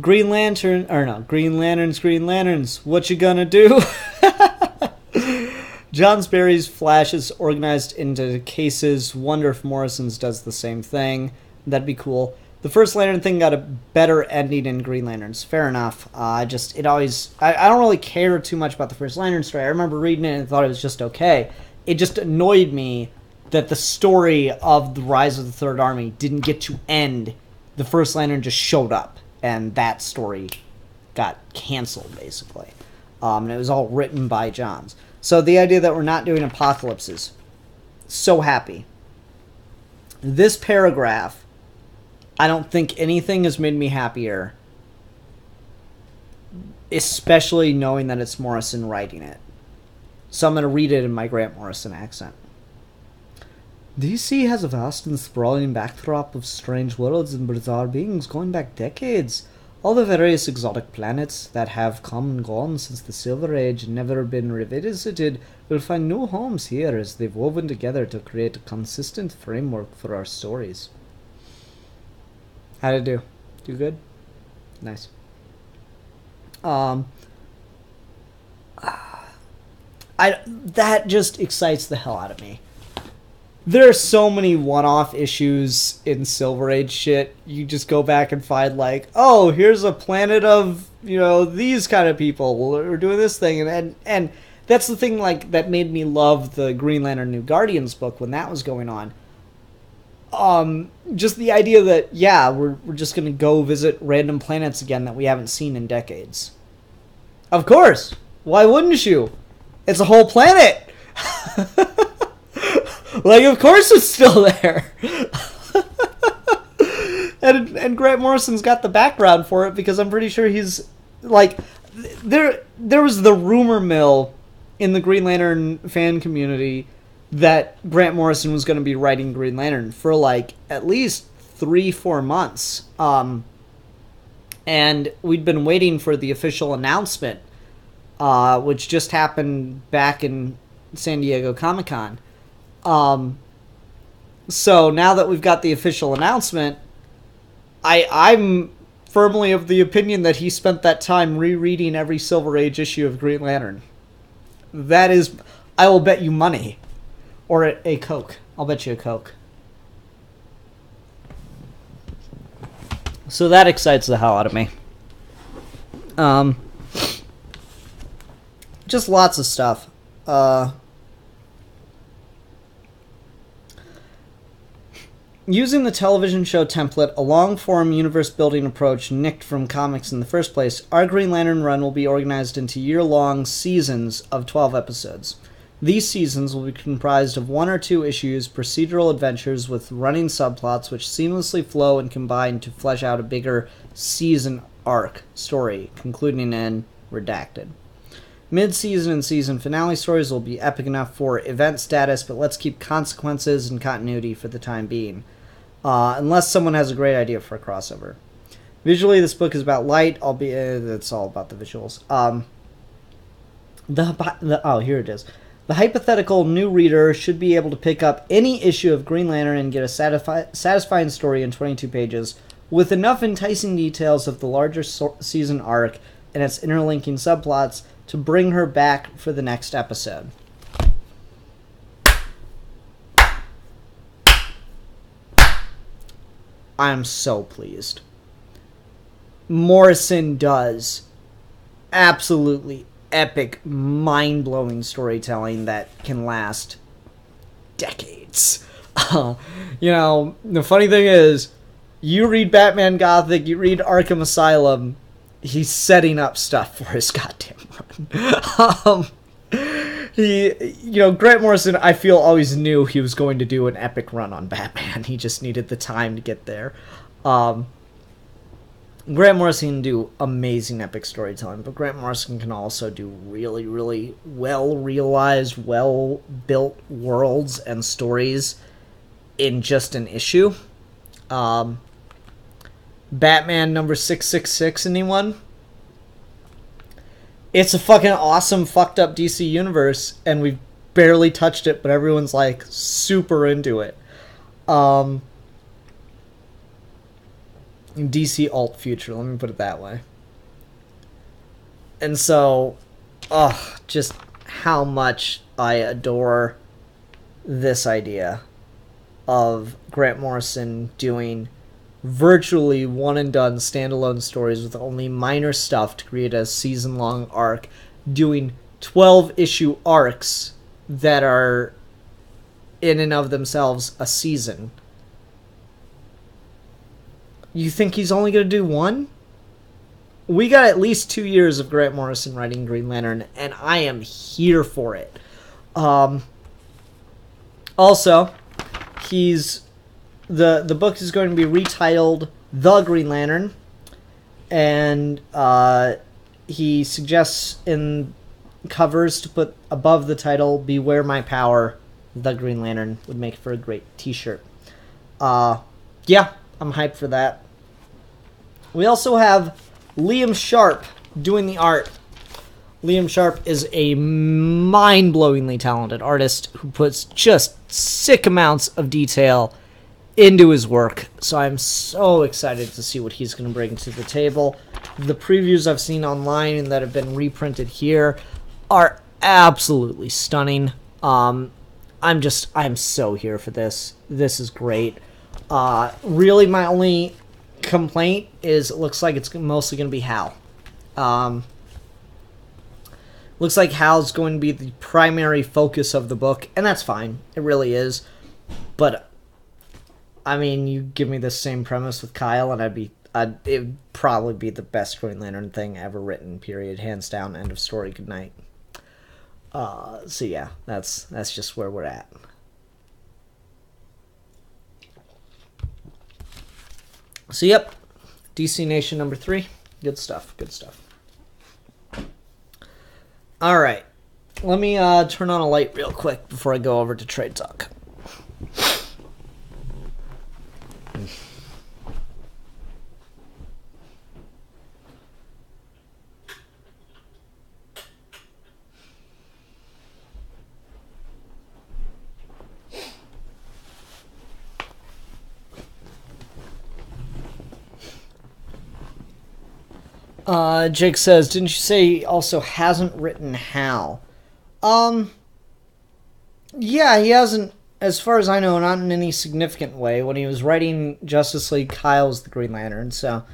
Green Lanterns, what you gonna do? John Sperry's Flash is organized into cases. Wonder if Morrison's does the same thing. That'd be cool. The first Lantern thing got a better ending in Green Lanterns. Fair enough. I don't really care too much about the first Lantern story. I remember reading it and thought it was just okay. It just annoyed me that the story of the Rise of the Third Army didn't get to end. The first Lantern just showed up, and that story got canceled, basically. And it was all written by Johns. So the idea that we're not doing apocalypses, so happy. This paragraph, I don't think anything has made me happier, especially knowing that it's Morrison writing it. So I'm going to read it in my Grant Morrison accent. DC has a vast and sprawling backdrop of strange worlds and bizarre beings going back decades. All the various exotic planets that have come and gone since the Silver Age and never been revisited will find new homes here as they've woven together to create a consistent framework for our stories. How'd it do? Do good? Nice. That just excites the hell out of me. There are so many one-off issues in Silver Age shit. You just go back and find, like, oh, here's a planet of, these kind of people who are doing this thing. And that's the thing, like, that made me love the Green Lantern New Guardians book when that was going on. Just the idea that, yeah, we're just going to go visit random planets again that we haven't seen in decades. Of course! Why wouldn't you? It's a whole planet! Like, of course it's still there. and Grant Morrison's got the background for it because I'm pretty sure he's, like, there was the rumor mill in the Green Lantern fan community that Grant Morrison was going to be writing Green Lantern for, like, at least 3-4 months. And we'd been waiting for the official announcement, which just happened back in San Diego Comic-Con. So now that we've got the official announcement, I'm firmly of the opinion that he spent that time rereading every Silver Age issue of Green Lantern. That is, I will bet you money. Or a Coke. I'll bet you a Coke. So that excites the hell out of me. Just lots of stuff. Using the television show template, a long-form universe-building approach nicked from comics in the first place, our Green Lantern run will be organized into year-long seasons of 12 episodes. These seasons will be comprised of 1 or 2 issues, procedural adventures with running subplots which seamlessly flow and combine to flesh out a bigger season arc story, concluding in Redacted. Mid-season and season finale stories will be epic enough for event status, but let's keep consequences and continuity for the time being. Unless someone has a great idea for a crossover. Visually, this book is about light, albeit it's all about the visuals. Here it is. The hypothetical new reader should be able to pick up any issue of Green Lantern and get a satisfying story in 22 pages, with enough enticing details of the larger season arc and its interlinking subplots to bring her back for the next episode. I'm so pleased. Morrison does absolutely epic, mind-blowing storytelling that can last decades. The funny thing is, you read Batman Gothic, you read Arkham Asylum, he's setting up stuff for his goddamn run. Grant Morrison, I feel, always knew he was going to do an epic run on Batman. He just needed the time to get there. Grant Morrison can do amazing epic storytelling, but Grant Morrison can also do really, really well-realized, well-built worlds and stories in just an issue. Batman number 666, anyone? It's a fucking awesome, fucked up DC universe, and we've barely touched it, but everyone's like super into it. DC alt future, let me put it that way. And so, just how much I adore this idea of Grant Morrison doing virtually one-and-done standalone stories with only minor stuff to create a season-long arc, doing 12-issue arcs that are in and of themselves a season. You think he's only going to do one? We got at least 2 years of Grant Morrison writing Green Lantern, and I am here for it. Also, the book is going to be retitled The Green Lantern, and he suggests in covers to put above the title, Beware My Power, The Green Lantern would make for a great t-shirt. Yeah, I'm hyped for that. We also have Liam Sharp doing the art. Liam Sharp is a mind-blowingly talented artist who puts just sick amounts of detail into his work. So I'm so excited to see what he's going to bring to the table. The previews I've seen online and that have been reprinted here are absolutely stunning. I'm so here for this. This is great. Really, my only complaint is it looks like it's mostly going to be Hal. Looks like Hal's going to be the primary focus of the book, and that's fine. It really is. But I mean, you give me the same premise with Kyle, and it would probably be the best Green Lantern thing ever written. Period. Hands down. End of story. Good night. So yeah, that's just where we're at. So yep, DC Nation number 3. Good stuff. Good stuff. All right, let me turn on a light real quick before I go over to Trade Talk. Jake says, didn't you say he also hasn't written Hal? Yeah, he hasn't, as far as I know, not in any significant way. When he was writing Justice League, Kyle's the Green Lantern, so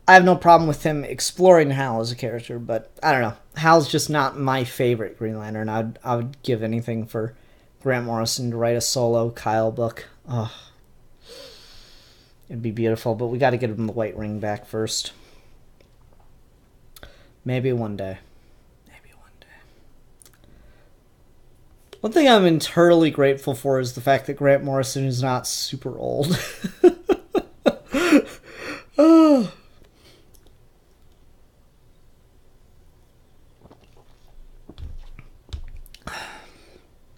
I have no problem with him exploring Hal as a character, but I don't know. Hal's just not my favorite Green Lantern. I would give anything for Grant Morrison to write a solo Kyle book. Oh, it'd be beautiful, but we got to get him the White Ring back first. Maybe one day. Maybe one day. One thing I'm entirely grateful for is the fact that Grant Morrison is not super old. Oh.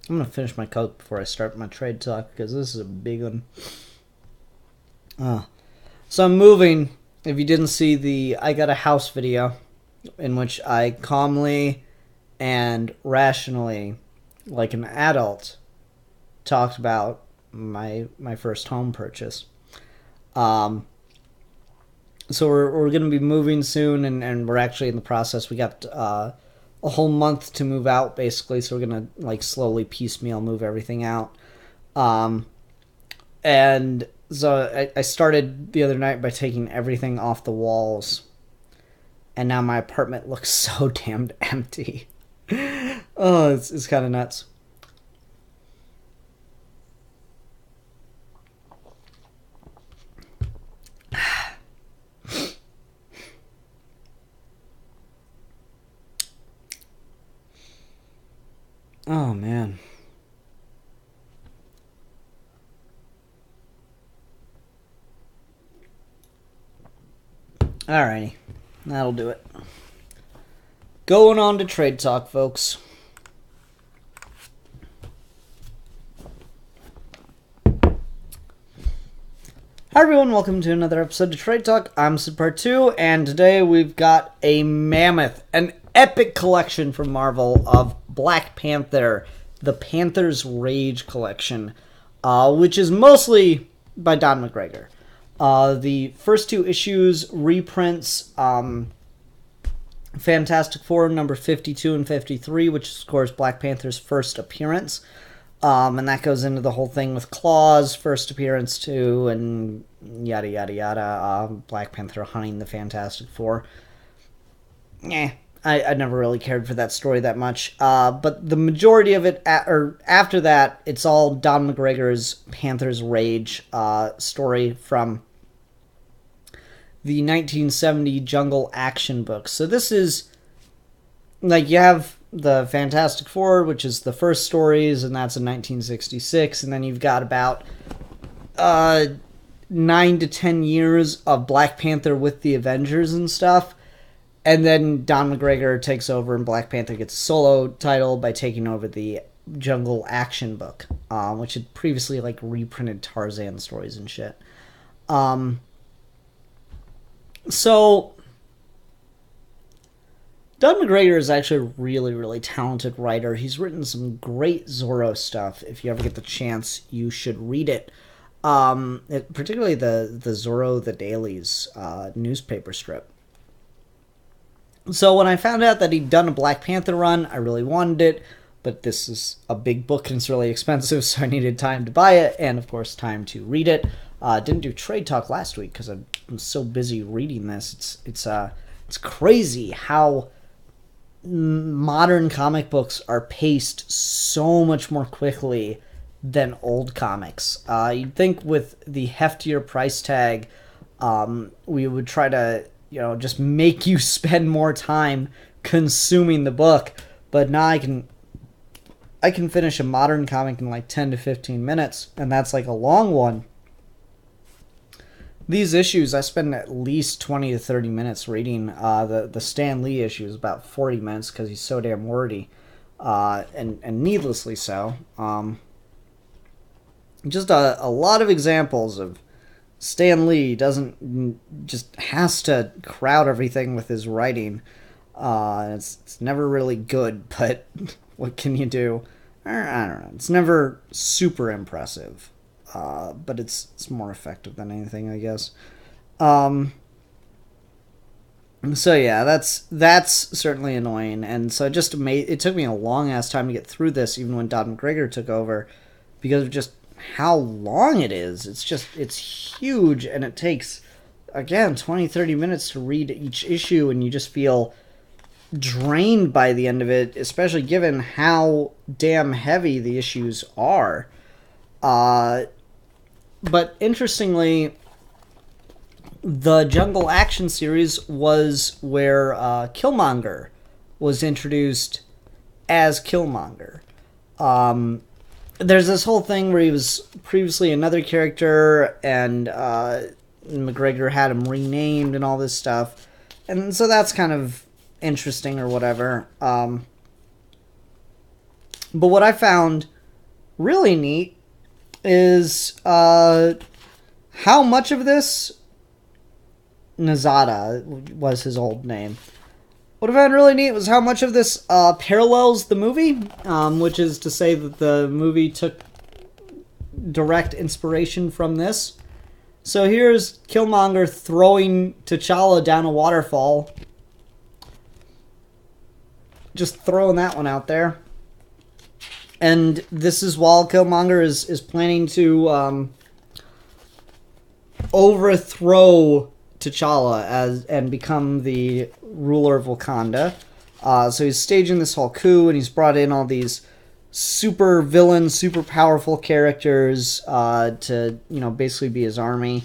I'm going to finish my Coke before I start my trade talk because this is a big one. So I'm moving. If you didn't see the I Got a House video, in which I calmly and rationally, like an adult, talked about my first home purchase. So we're going to be moving soon, and we're actually in the process. We got a whole month to move out, basically, so we're going to like slowly piecemeal move everything out. And so I started the other night by taking everything off the walls. And now my apartment looks so damned empty. Oh, it's kind of nuts. Oh, man. Alrighty. That'll do it. Going on to Trade Talk, folks. Hi everyone, welcome to another episode of Trade Talk. I'm Sid Part 2, and today we've got a mammoth, an epic collection from Marvel of Black Panther the Panther's Rage collection, which is mostly by Don McGregor. The first 2 issues reprints Fantastic Four number 52 and 53, which is, of course, Black Panther's first appearance. And that goes into the whole thing with Claw's first appearance too, and yada yada yada. Black Panther hunting the Fantastic Four. I never really cared for that story that much. But the majority of it, after that, it's all Don McGregor's Panther's Rage story from the 1970 Jungle Action books. So this is, like, you have the Fantastic Four, which is the first stories, and that's in 1966, and then you've got about 9 to 10 years of Black Panther with the Avengers and stuff, and then Don McGregor takes over, and Black Panther gets a solo title by taking over the Jungle Action book, which had previously, like, reprinted Tarzan stories and shit. So Don McGregor is actually a really, really talented writer. He's written some great Zorro stuff. If you ever get the chance, you should read it. Particularly the Zorro the Dailies newspaper strip. So when I found out that he'd done a Black Panther run, I really wanted it. But this is a big book and it's really expensive, so I needed time to buy it. And, of course, time to read it. Didn't do Trade Talk last week because I'm so busy reading this. It's crazy how modern comic books are paced so much more quickly than old comics. You'd think with the heftier price tag, we would try to, just make you spend more time consuming the book. But now I can finish a modern comic in like 10 to 15 minutes, and that's like a long one. These issues, I spend at least 20 to 30 minutes reading. The Stan Lee issue is about 40 minutes because he's so damn wordy, and needlessly so. Just a lot of examples of Stan Lee just has to crowd everything with his writing. It's never really good, but what can you do? I don't know. It's never super impressive. But it's more effective than anything, I guess. So yeah, that's certainly annoying, and so it took me a long ass time to get through this, even when Don McGregor took over, because of just how long it is. It's huge, and it takes, again, 20-30 minutes to read each issue, and you just feel drained by the end of it, especially given how damn heavy the issues are. But interestingly, the Jungle Action series was where Killmonger was introduced as Killmonger. There's this whole thing where he was previously another character, and McGregor had him renamed and all this stuff. And so that's kind of interesting or whatever. But what I found really neat is how much of this, Nazada was his old name. What I found really neat was how much of this parallels the movie, which is to say that the movie took direct inspiration from this. So here's Killmonger throwing T'Challa down a waterfall. Just throwing that one out there. And this is while Killmonger is planning to overthrow T'Challa and become the ruler of Wakanda. So he's staging this whole coup, and he's brought in all these super villains, super powerful characters to, basically be his army.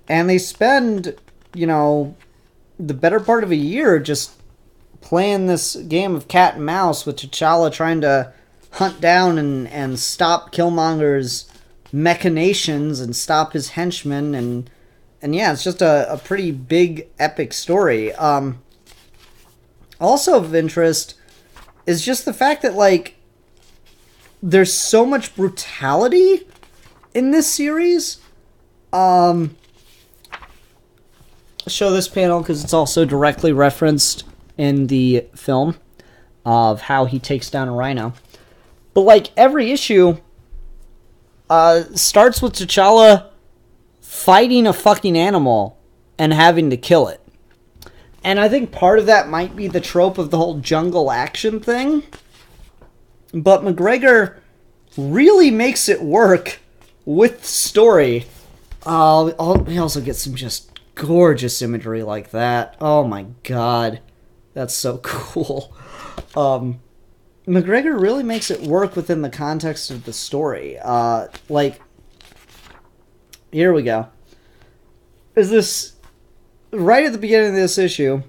And they spend, the better part of a year just playing this game of cat and mouse with T'Challa trying to hunt down and stop Killmonger's machinations and stop his henchmen, and yeah, it's just a pretty big epic story. Also of interest is just the fact that, like, there's so much brutality in this series. I'll show this panel because it's also directly referenced in the film of how he takes down a rhino. But, like, every issue starts with T'Challa fighting a fucking animal and having to kill it. And I think part of that might be the trope of the whole jungle action thing. But McGregor really makes it work with story. We also get some just gorgeous imagery like that. Oh my god. That's so cool. McGregor really makes it work within the context of the story. Like, here we go. Is this... Right at the beginning of this issue,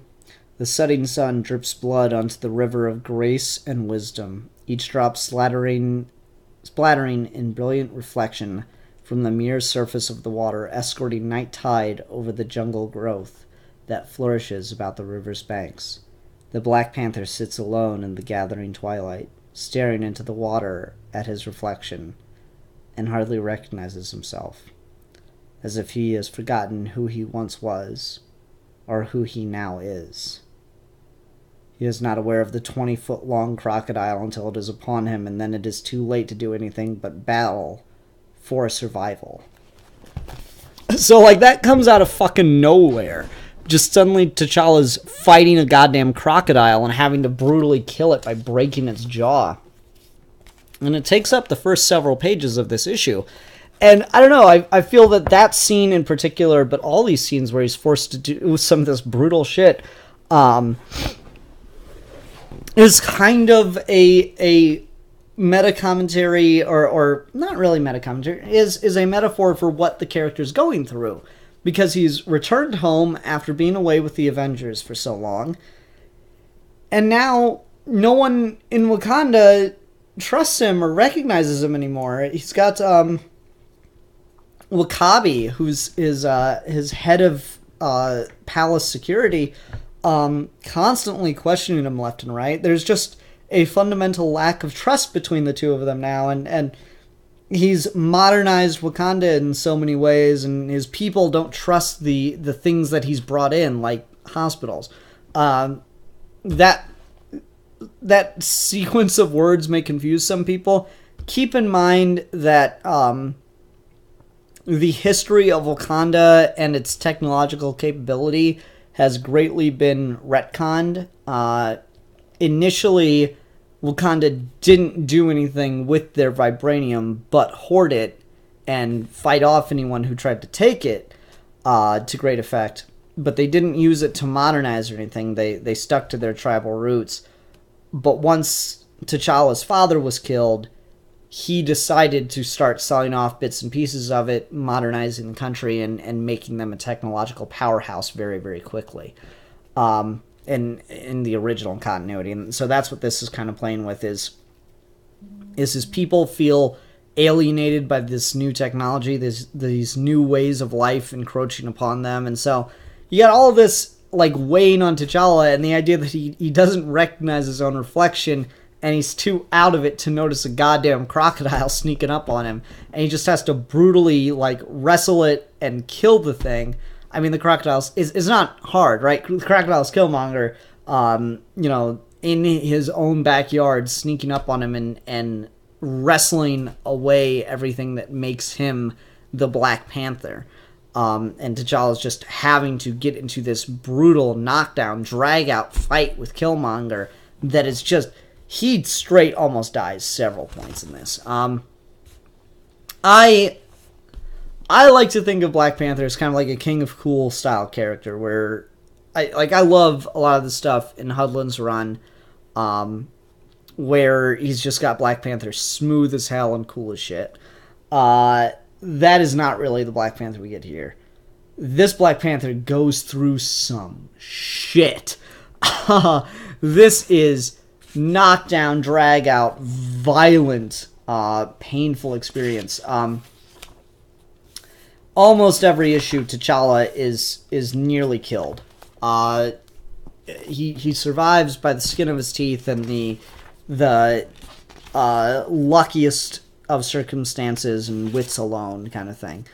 the setting sun drips blood onto the river of grace and wisdom, each drop splattering in brilliant reflection from the mere surface of the water, escorting night tide over the jungle growth that flourishes about the river's banks. The Black Panther sits alone in the gathering twilight, staring into the water at his reflection, and hardly recognizes himself, as if he has forgotten who he once was, or who he now is. He is not aware of the 20-foot-long crocodile until it is upon him, and then it is too late to do anything but battle for survival. So, like, that comes out of fucking nowhere. Just suddenly T'Challa's fighting a goddamn crocodile and having to brutally kill it by breaking its jaw. And it takes up the first several pages of this issue. And I don't know, I feel that scene in particular, but all these scenes where he's forced to do some of this brutal shit, is kind of a meta-commentary, or not really meta-commentary, is a metaphor for what the character's going through. Because he's returned home after being away with the Avengers for so long. And now no one in Wakanda trusts him or recognizes him anymore. He's got Wakabi, who's his head of palace security, constantly questioning him left and right. There's just a fundamental lack of trust between the two of them now, and he's modernized Wakanda in so many ways, and his people don't trust the things that he's brought in, like hospitals. That sequence of words may confuse some people. Keep in mind that the history of Wakanda and its technological capability has greatly been retconned. Initially, Wakanda didn't do anything with their vibranium but hoard it and fight off anyone who tried to take it to great effect. But they didn't use it to modernize or anything. They stuck to their tribal roots. But once T'Challa's father was killed, he decided to start selling off bits and pieces of it, modernizing the country, and making them a technological powerhouse very, very quickly. In the original continuity. And so that's what this is kind of playing with, is his people feel alienated by this new technology, these new ways of life encroaching upon them. And so you got all of this like weighing on T'Challa, and the idea that he doesn't recognize his own reflection, and he's too out of it to notice a goddamn crocodile sneaking up on him, and he just has to brutally like wrestle it and kill the thing. I mean, the crocodile's is not hard, right? The crocodile's Killmonger, in his own backyard, sneaking up on him and wrestling away everything that makes him the Black Panther. And T'Challa's just having to get into this brutal knockdown, drag-out fight with Killmonger that is just... He straight almost dies several points in this. I like to think of Black Panther as kind of like a King of Cool style character, where I love a lot of the stuff in Hudlin's run, where he's just got Black Panther smooth as hell and cool as shit. That is not really the Black Panther we get here. This Black Panther goes through some shit. This is knockdown, drag out, violent, painful experience. Almost every issue, T'Challa is nearly killed. He survives by the skin of his teeth and the luckiest of circumstances and wits alone kind of thing.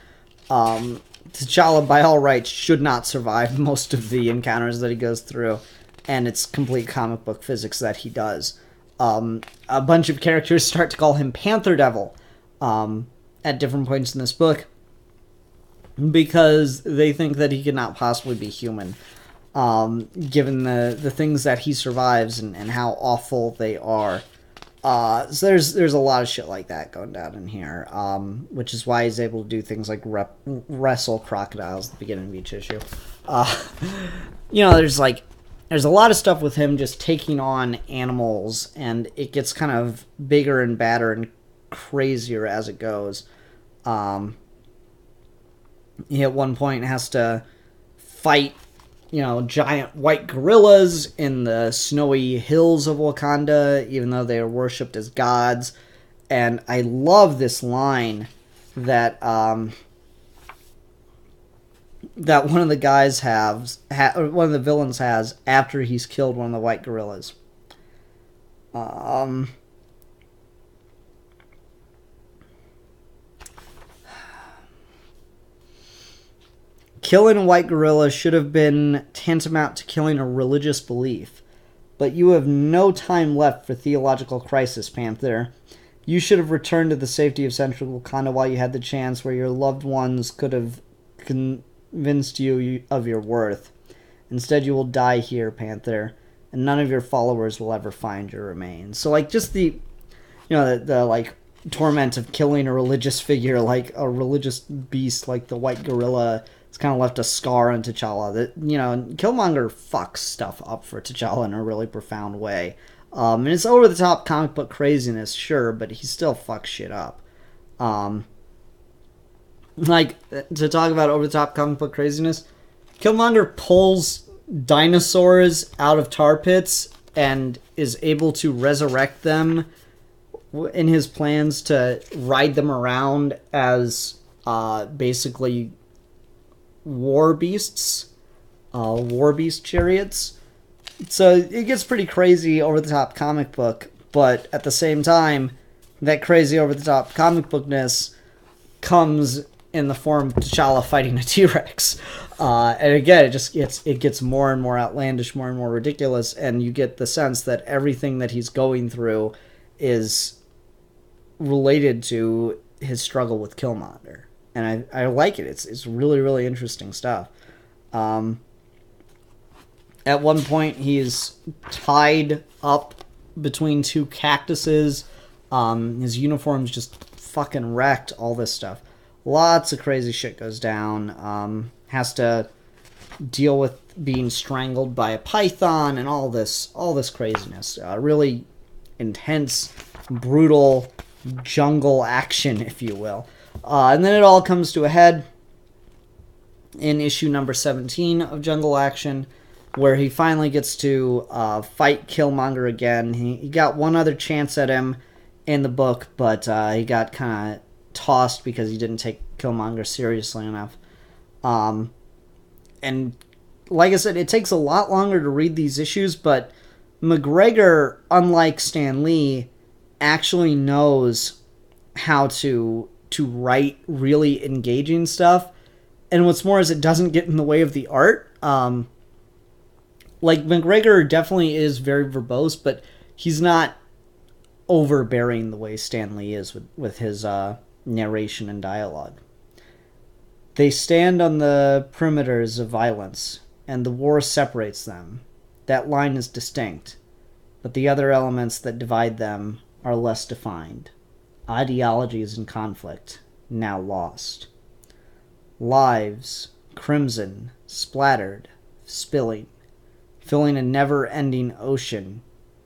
T'Challa, by all rights, should not survive most of the encounters that he goes through, and it's complete comic book physics that he does. A bunch of characters start to call him Panther Devil at different points in this book because they think that he could not possibly be human, given the things that he survives and how awful they are. So there's a lot of shit like that going down in here, which is why he's able to do things like wrestle crocodiles at the beginning of each issue. There's a lot of stuff with him just taking on animals, and it gets kind of bigger and badder and crazier as it goes. He at one point has to fight, giant white gorillas in the snowy hills of Wakanda, even though they are worshipped as gods. And I love this line that that one of the guys one of the villains has after he's killed one of the white gorillas. Killing a white gorilla should have been tantamount to killing a religious belief. But you have no time left for theological crisis, Panther. You should have returned to the safety of central Wakanda while you had the chance, where your loved ones could have convinced you of your worth. Instead, you will die here, Panther, and none of your followers will ever find your remains. So, just the torment of killing a religious figure, like a religious beast, like the white gorilla. It's kind of left a scar on T'Challa. That Killmonger fucks stuff up for T'Challa in a really profound way. And it's over the top comic book craziness, sure, but he still fucks shit up. To talk about over the top comic book craziness, Killmonger pulls dinosaurs out of tar pits and is able to resurrect them in his plans to ride them around as basically war beast chariots. So it gets pretty crazy over the top comic book, but at the same time, that crazy over the top comic bookness comes in the form of T'Challa fighting a T-Rex. And again, it gets more and more outlandish, more and more ridiculous, and you get the sense that everything that he's going through is related to his struggle with Killmonger. And I like it. It's really, really interesting stuff. At one point, he's tied up between two cactuses. His uniform's just fucking wrecked. All this stuff. Lots of crazy shit goes down. Has to deal with being strangled by a python and all this craziness. Really intense, brutal jungle action, if you will. And then it all comes to a head in issue number 17 of Jungle Action, where he finally gets to fight Killmonger again. He got one other chance at him in the book, but he got kind of tossed because he didn't take Killmonger seriously enough. And like I said, it takes a lot longer to read these issues, but McGregor, unlike Stan Lee, actually knows how to write really engaging stuff. And what's more is it doesn't get in the way of the art. McGregor definitely is very verbose, but he's not overbearing the way Stan Lee is with his narration and dialogue. They stand on the perimeters of violence, and the war separates them. That line is distinct, but the other elements that divide them are less defined. Ideologies in conflict, now lost. Lives, crimson, splattered, spilling, filling a never-ending ocean,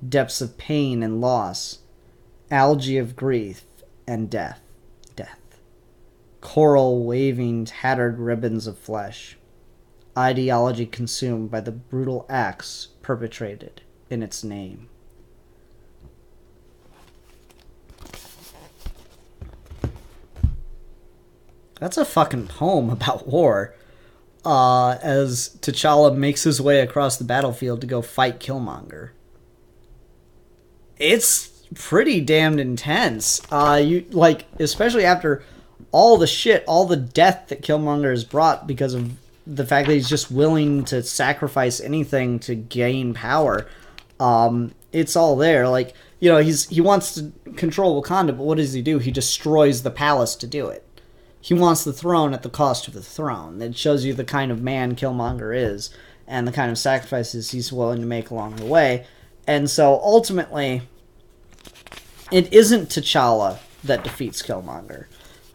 depths of pain and loss, algae of grief and death. Coral waving tattered ribbons of flesh. Ideology consumed by the brutal acts perpetrated in its name. That's a fucking poem about war. As T'Challa makes his way across the battlefield to go fight Killmonger. It's pretty damned intense. Especially after all the shit, all the death that Killmonger has brought because of the fact that he's just willing to sacrifice anything to gain power. It's all there. Like, you know, he wants to control Wakanda, but what does he do? He destroys the palace to do it. He wants the throne at the cost of the throne. It shows you the kind of man Killmonger is and the kind of sacrifices he's willing to make along the way. And so, ultimately, it isn't T'Challa that defeats Killmonger.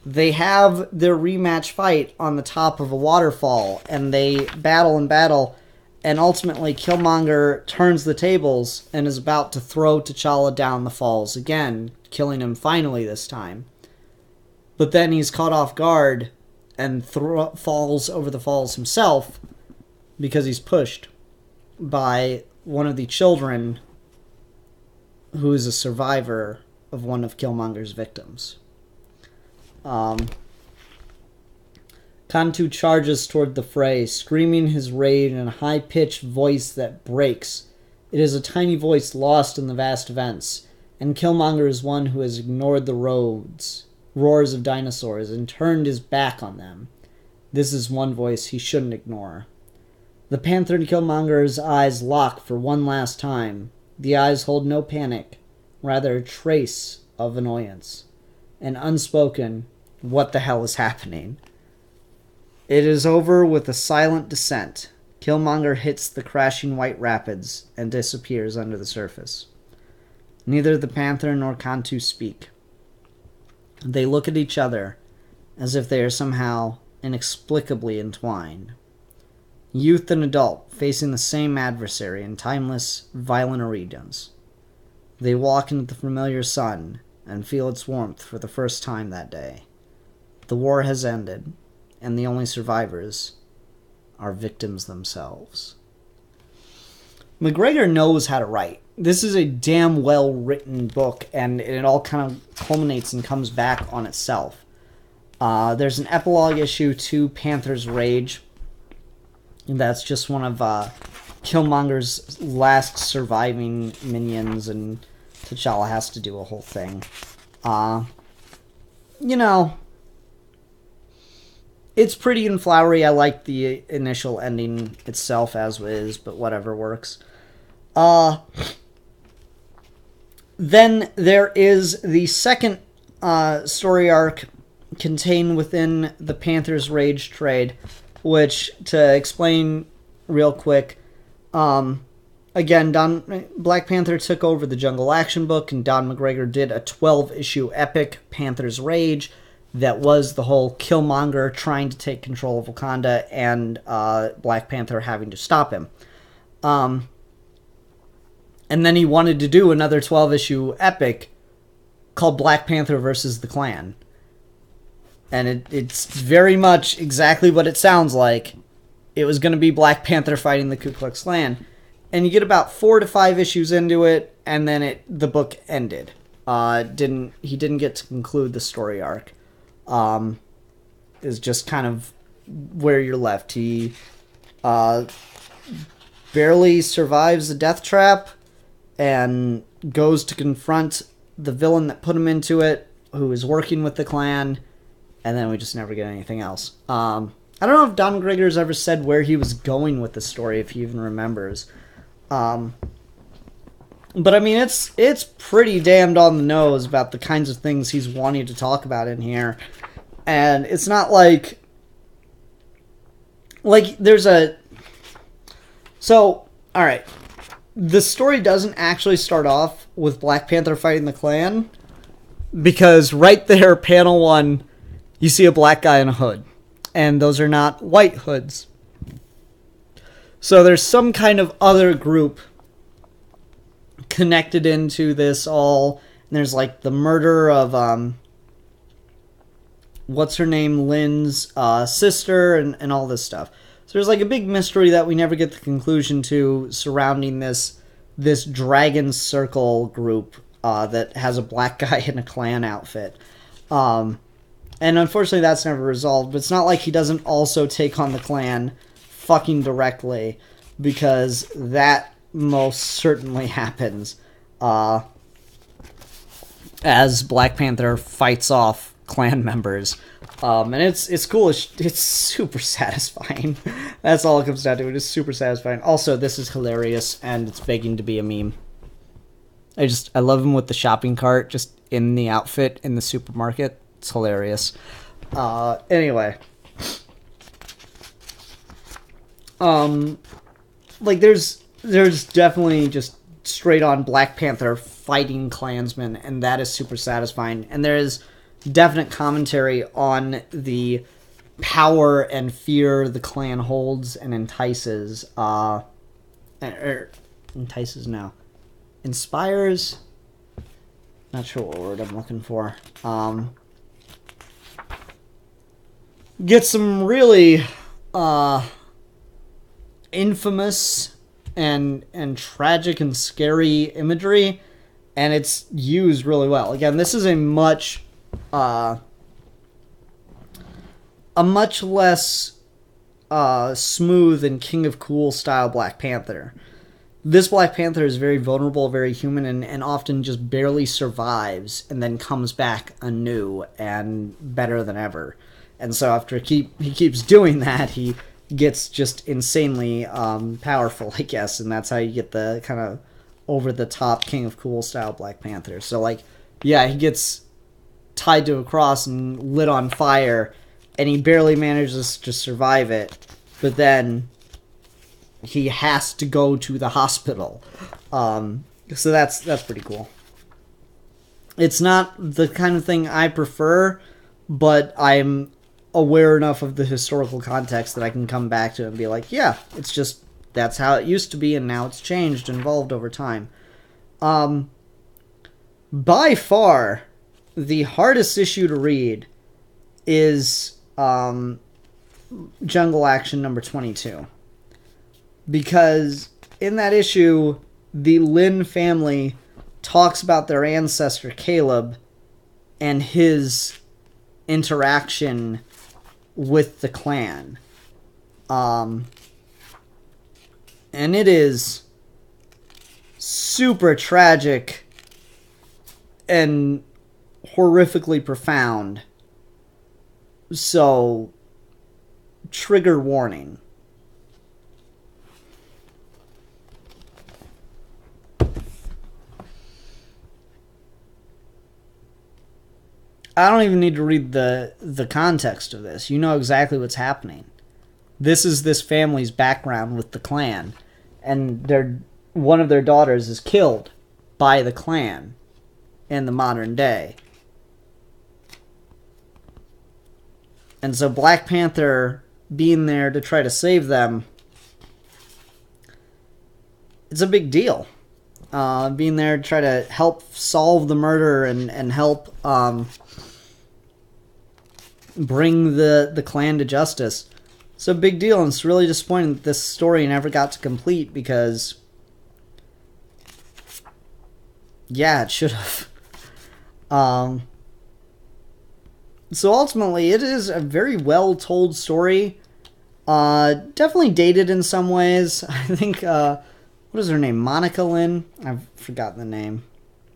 They have their rematch fight on the top of a waterfall, and they battle and battle, and ultimately Killmonger turns the tables and is about to throw T'Challa down the falls again, killing him finally this time. But then he's caught off guard and falls over the falls himself because he's pushed by one of the children who is a survivor of one of Killmonger's victims. Kantu charges toward the fray, screaming his rage in a high-pitched voice that breaks. It is a tiny voice lost in the vast events, and Killmonger is one who has ignored the roars of dinosaurs and turned his back on them. This is one voice he shouldn't ignore. The Panther and Killmonger's eyes lock for one last time. The eyes hold no panic, rather a trace of annoyance. An unspoken, what the hell is happening? It is over with a silent descent. Killmonger hits the crashing white rapids and disappears under the surface. Neither the Panther nor Kantu speak. They look at each other as if they are somehow inexplicably entwined. Youth and adult facing the same adversary in timeless, violent arenas. They walk into the familiar sun and feel its warmth for the first time that day. The war has ended, and the only survivors are victims themselves. McGregor knows how to write. This is a damn well-written book, and it all kind of culminates and comes back on itself. There's an epilogue issue to Panther's Rage. That's just one of Killmonger's last surviving minions, and T'Challa has to do a whole thing. You know, it's pretty and flowery. I like the initial ending itself as is, but whatever works. Then there is the second story arc contained within the Panther's Rage trade, which, to explain real quick, again, Black Panther took over the Jungle Action book, and Don McGregor did a 12-issue epic, Panther's Rage, that was the whole Killmonger trying to take control of Wakanda and Black Panther having to stop him. And then he wanted to do another 12-issue epic called Black Panther versus the Klan. And it's very much exactly what it sounds like. It was going to be Black Panther fighting the Ku Klux Klan. And you get about 4 to 5 issues into it, and then the book ended. He didn't get to conclude the story arc. Is just kind of where you're left. He barely survives the death trap and goes to confront the villain that put him into it, who is working with the Klan, and then we just never get anything else. I don't know if Don McGregor's ever said where he was going with the story, if he even remembers. But I mean, it's pretty damned on the nose about the kinds of things he's wanting to talk about in here. And it's not like there's a... So, alright. The story doesn't actually start off with Black Panther fighting the Klan, because right there, panel 1, you see a black guy in a hood. And those are not white hoods. So there's some kind of other group connected into this all. And there's like the murder of what's her name, Lynn's sister, and all this stuff. So there's like a big mystery that we never get the conclusion to surrounding this Dragon Circle group that has a black guy in a Klan outfit. And unfortunately that's never resolved, but it's not like he doesn't also take on the Klan fucking directly, because that most certainly happens as Black Panther fights off clan members. And it's cool. It's super satisfying. That's all it comes down to. It is super satisfying. Also, this is hilarious, and it's begging to be a meme. I love him with the shopping cart, just in the outfit in the supermarket. It's hilarious. Anyway. Like, there's definitely just straight-on Black Panther fighting Klansmen, and that is super satisfying. And there is definite commentary on the power and fear the clan holds and entices. Entices now. Inspires? Not sure what word I'm looking for. Get some really infamous and tragic and scary imagery, and it's used really well. Again, this is a much less smooth and King of Cool style Black Panther. This Black Panther is very vulnerable, very human, and often just barely survives and then comes back anew and better than ever. And so after he keeps doing that, he gets just insanely powerful, I guess, and that's how you get the kind of over-the-top King of Cool style Black Panther. So, like, yeah, he gets tied to a cross and lit on fire, and he barely manages to survive it, but then he has to go to the hospital. So that's pretty cool. It's not the kind of thing I prefer, but I'm aware enough of the historical context that I can come back to it and be like, yeah, it's just, that's how it used to be, and now it's changed and evolved over time. By far, the hardest issue to read is Jungle Action number 22. Because in that issue, the Lin family talks about their ancestor, Caleb, and his interaction with the clan. And it is super tragic and horrifically profound. So, trigger warning. I don't even need to read the context of this. You know exactly what's happening. This is this family's background with the clan, and one of their daughters is killed by the clan in the modern day. And so Black Panther being there to try to save them, it's a big deal. Being there to try to help solve the murder and help bring the clan to justice. It's a big deal, and it's really disappointing that this story never got to complete because, yeah, it should have. So ultimately, it is a very well-told story. Definitely dated in some ways. I think, what is her name? Monica Lynn? I've forgotten the name.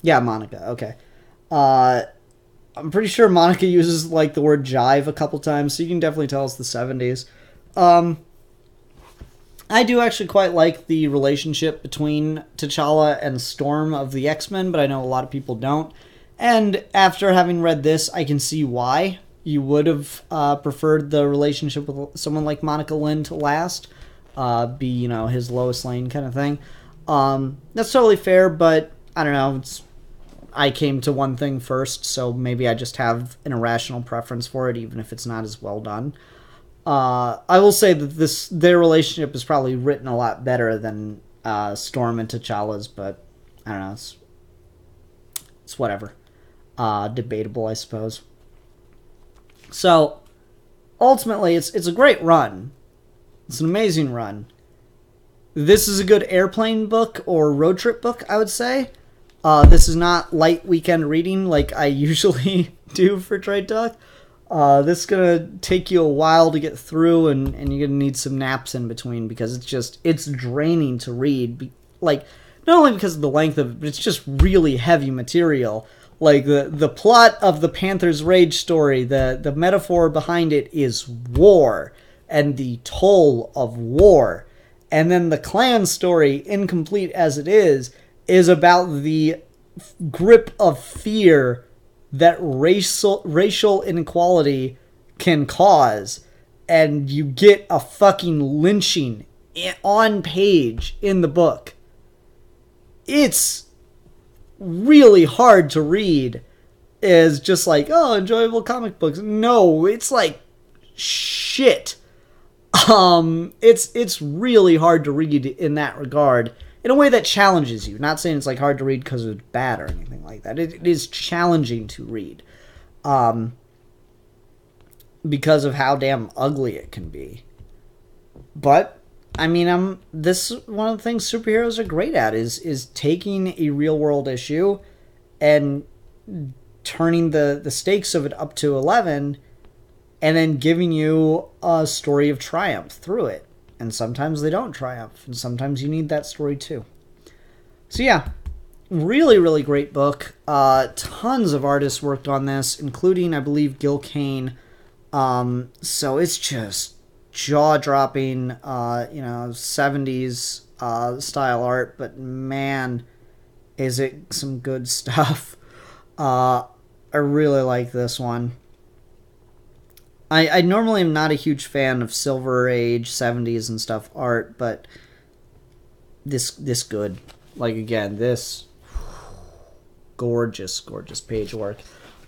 Yeah, Monica. Okay. I'm pretty sure Monica uses, like, the word jive a couple times, so you can definitely tell it's the 70s. I do actually quite like the relationship between T'Challa and Storm of the X-Men, but I know a lot of people don't. And after having read this, I can see why you would have preferred the relationship with someone like Monica Lynn to last. Be, you know, his Lois Lane kind of thing. That's totally fair, but I don't know. I came to one thing first, so maybe I just have an irrational preference for it, even if it's not as well done. I will say that their relationship is probably written a lot better than Storm and T'Challa's, but I don't know. It's whatever. Debatable, I suppose. So, ultimately, it's a great run. It's an amazing run. This is a good airplane book or road trip book, I would say. This is not light weekend reading like I usually do for Trade Talk. This is going to take you a while to get through, and you're going to need some naps in between because it's draining to read. Like, not only because of the length of it, but it's just really heavy material. Like the plot of the Panther's Rage story, the metaphor behind it is war and the toll of war. And then the clan story, incomplete as it is about the grip of fear that racial inequality can cause. And you get a fucking lynching on page in the book. It's really hard to read as just like, oh, enjoyable comic books. No, it's like shit. It's really hard to read in that regard, in a way that challenges you. Not saying it's like hard to read because it's bad or anything like that. It is challenging to read, because of how damn ugly it can be. But I mean, this one of the things superheroes are great at is taking a real world issue and turning the stakes of it up to 11, and then giving you a story of triumph through it. And sometimes they don't triumph, and sometimes you need that story too. So yeah, really, really great book. Tons of artists worked on this, including, I believe, Gil Kane. So it's just jaw-dropping, 70s style art, but man, is it some good stuff. I really like this one. I normally am not a huge fan of Silver Age, 70s and stuff art, but this good. Like, again, this gorgeous page work.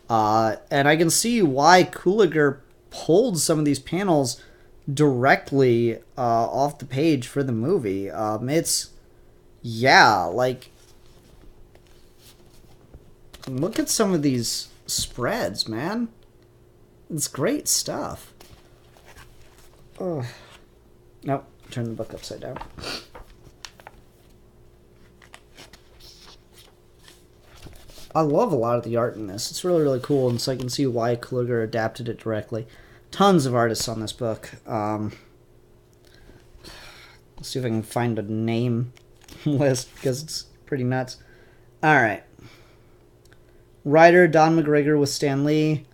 And I can see why Cooliger pulled some of these panels directly off the page for the movie. It's, yeah, like, look at some of these spreads, man. It's great stuff. Oh. Nope, turn the book upside down. I love a lot of the art in this. It's really, really cool, and so I can see why Cooliger adapted it directly. Tons of artists on this book. Let's see if I can find a name list, because it's pretty nuts. Alright. Writer, Don McGregor with Stan Lee.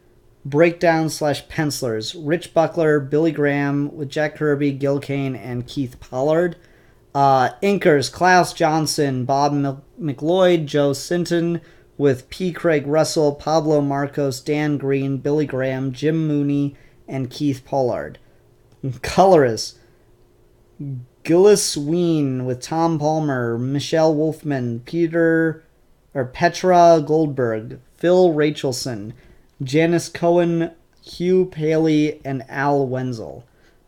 Breakdown / pencilers, Rich Buckler, Billy Graham with Jack Kirby, Gil Kane, and Keith Pollard. Inkers, Klaus Johnson, Bob McLeod, Joe Sinton with P. Craig Russell, Pablo Marcos, Dan Green, Billy Graham, Jim Mooney, and Keith Pollard. Colorists, Gillis Ween with Tom Palmer, Michelle Wolfman, Petra Goldberg, Phil Rachelson, Janice Cohen, Hugh Paley, and Al Wenzel.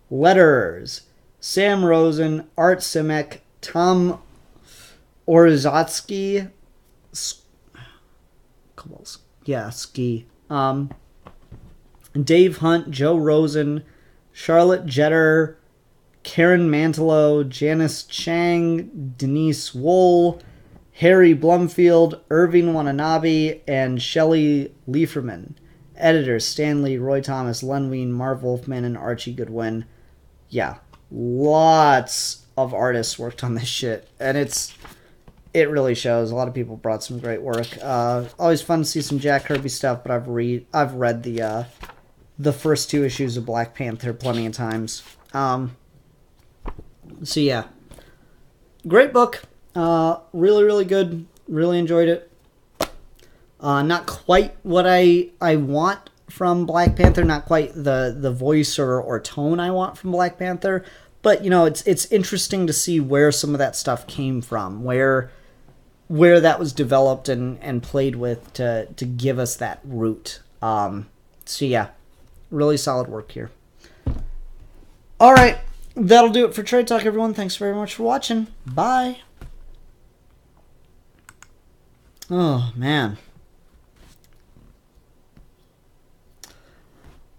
Letterers, Sam Rosen, Art Simek, Tom Orzatsky, Dave Hunt, Joe Rosen, Charlotte Jeter, Karen Mantelow, Janice Chang, Denise Wool, Harry Blumfield, Irving Watanabe, and Shelley Lieferman. Editors, Stanley, Roy Thomas, Len Wein, Marv Wolfman, and Archie Goodwin. Yeah, lots of artists worked on this shit, and it really shows. A lot of people brought some great work. Always fun to see some Jack Kirby stuff, but I've read the first 2 issues of Black Panther plenty of times. So yeah, great book. Really, really good. Really enjoyed it. Not quite what I want from Black Panther. Not quite the voice or tone I want from Black Panther. But, it's interesting to see where some of that stuff came from. Where that was developed and played with to give us that root. So yeah, really solid work here. Alright, that'll do it for Trade Talk, everyone. Thanks very much for watching. Bye. Oh, man.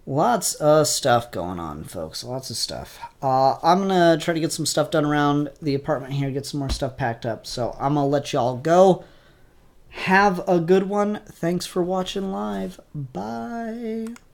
Lots of stuff going on, folks. Lots of stuff. I'm going to try to get some stuff done around the apartment here, get some more stuff packed up. So I'm going to let y'all go. Have a good one. Thanks for watching live. Bye.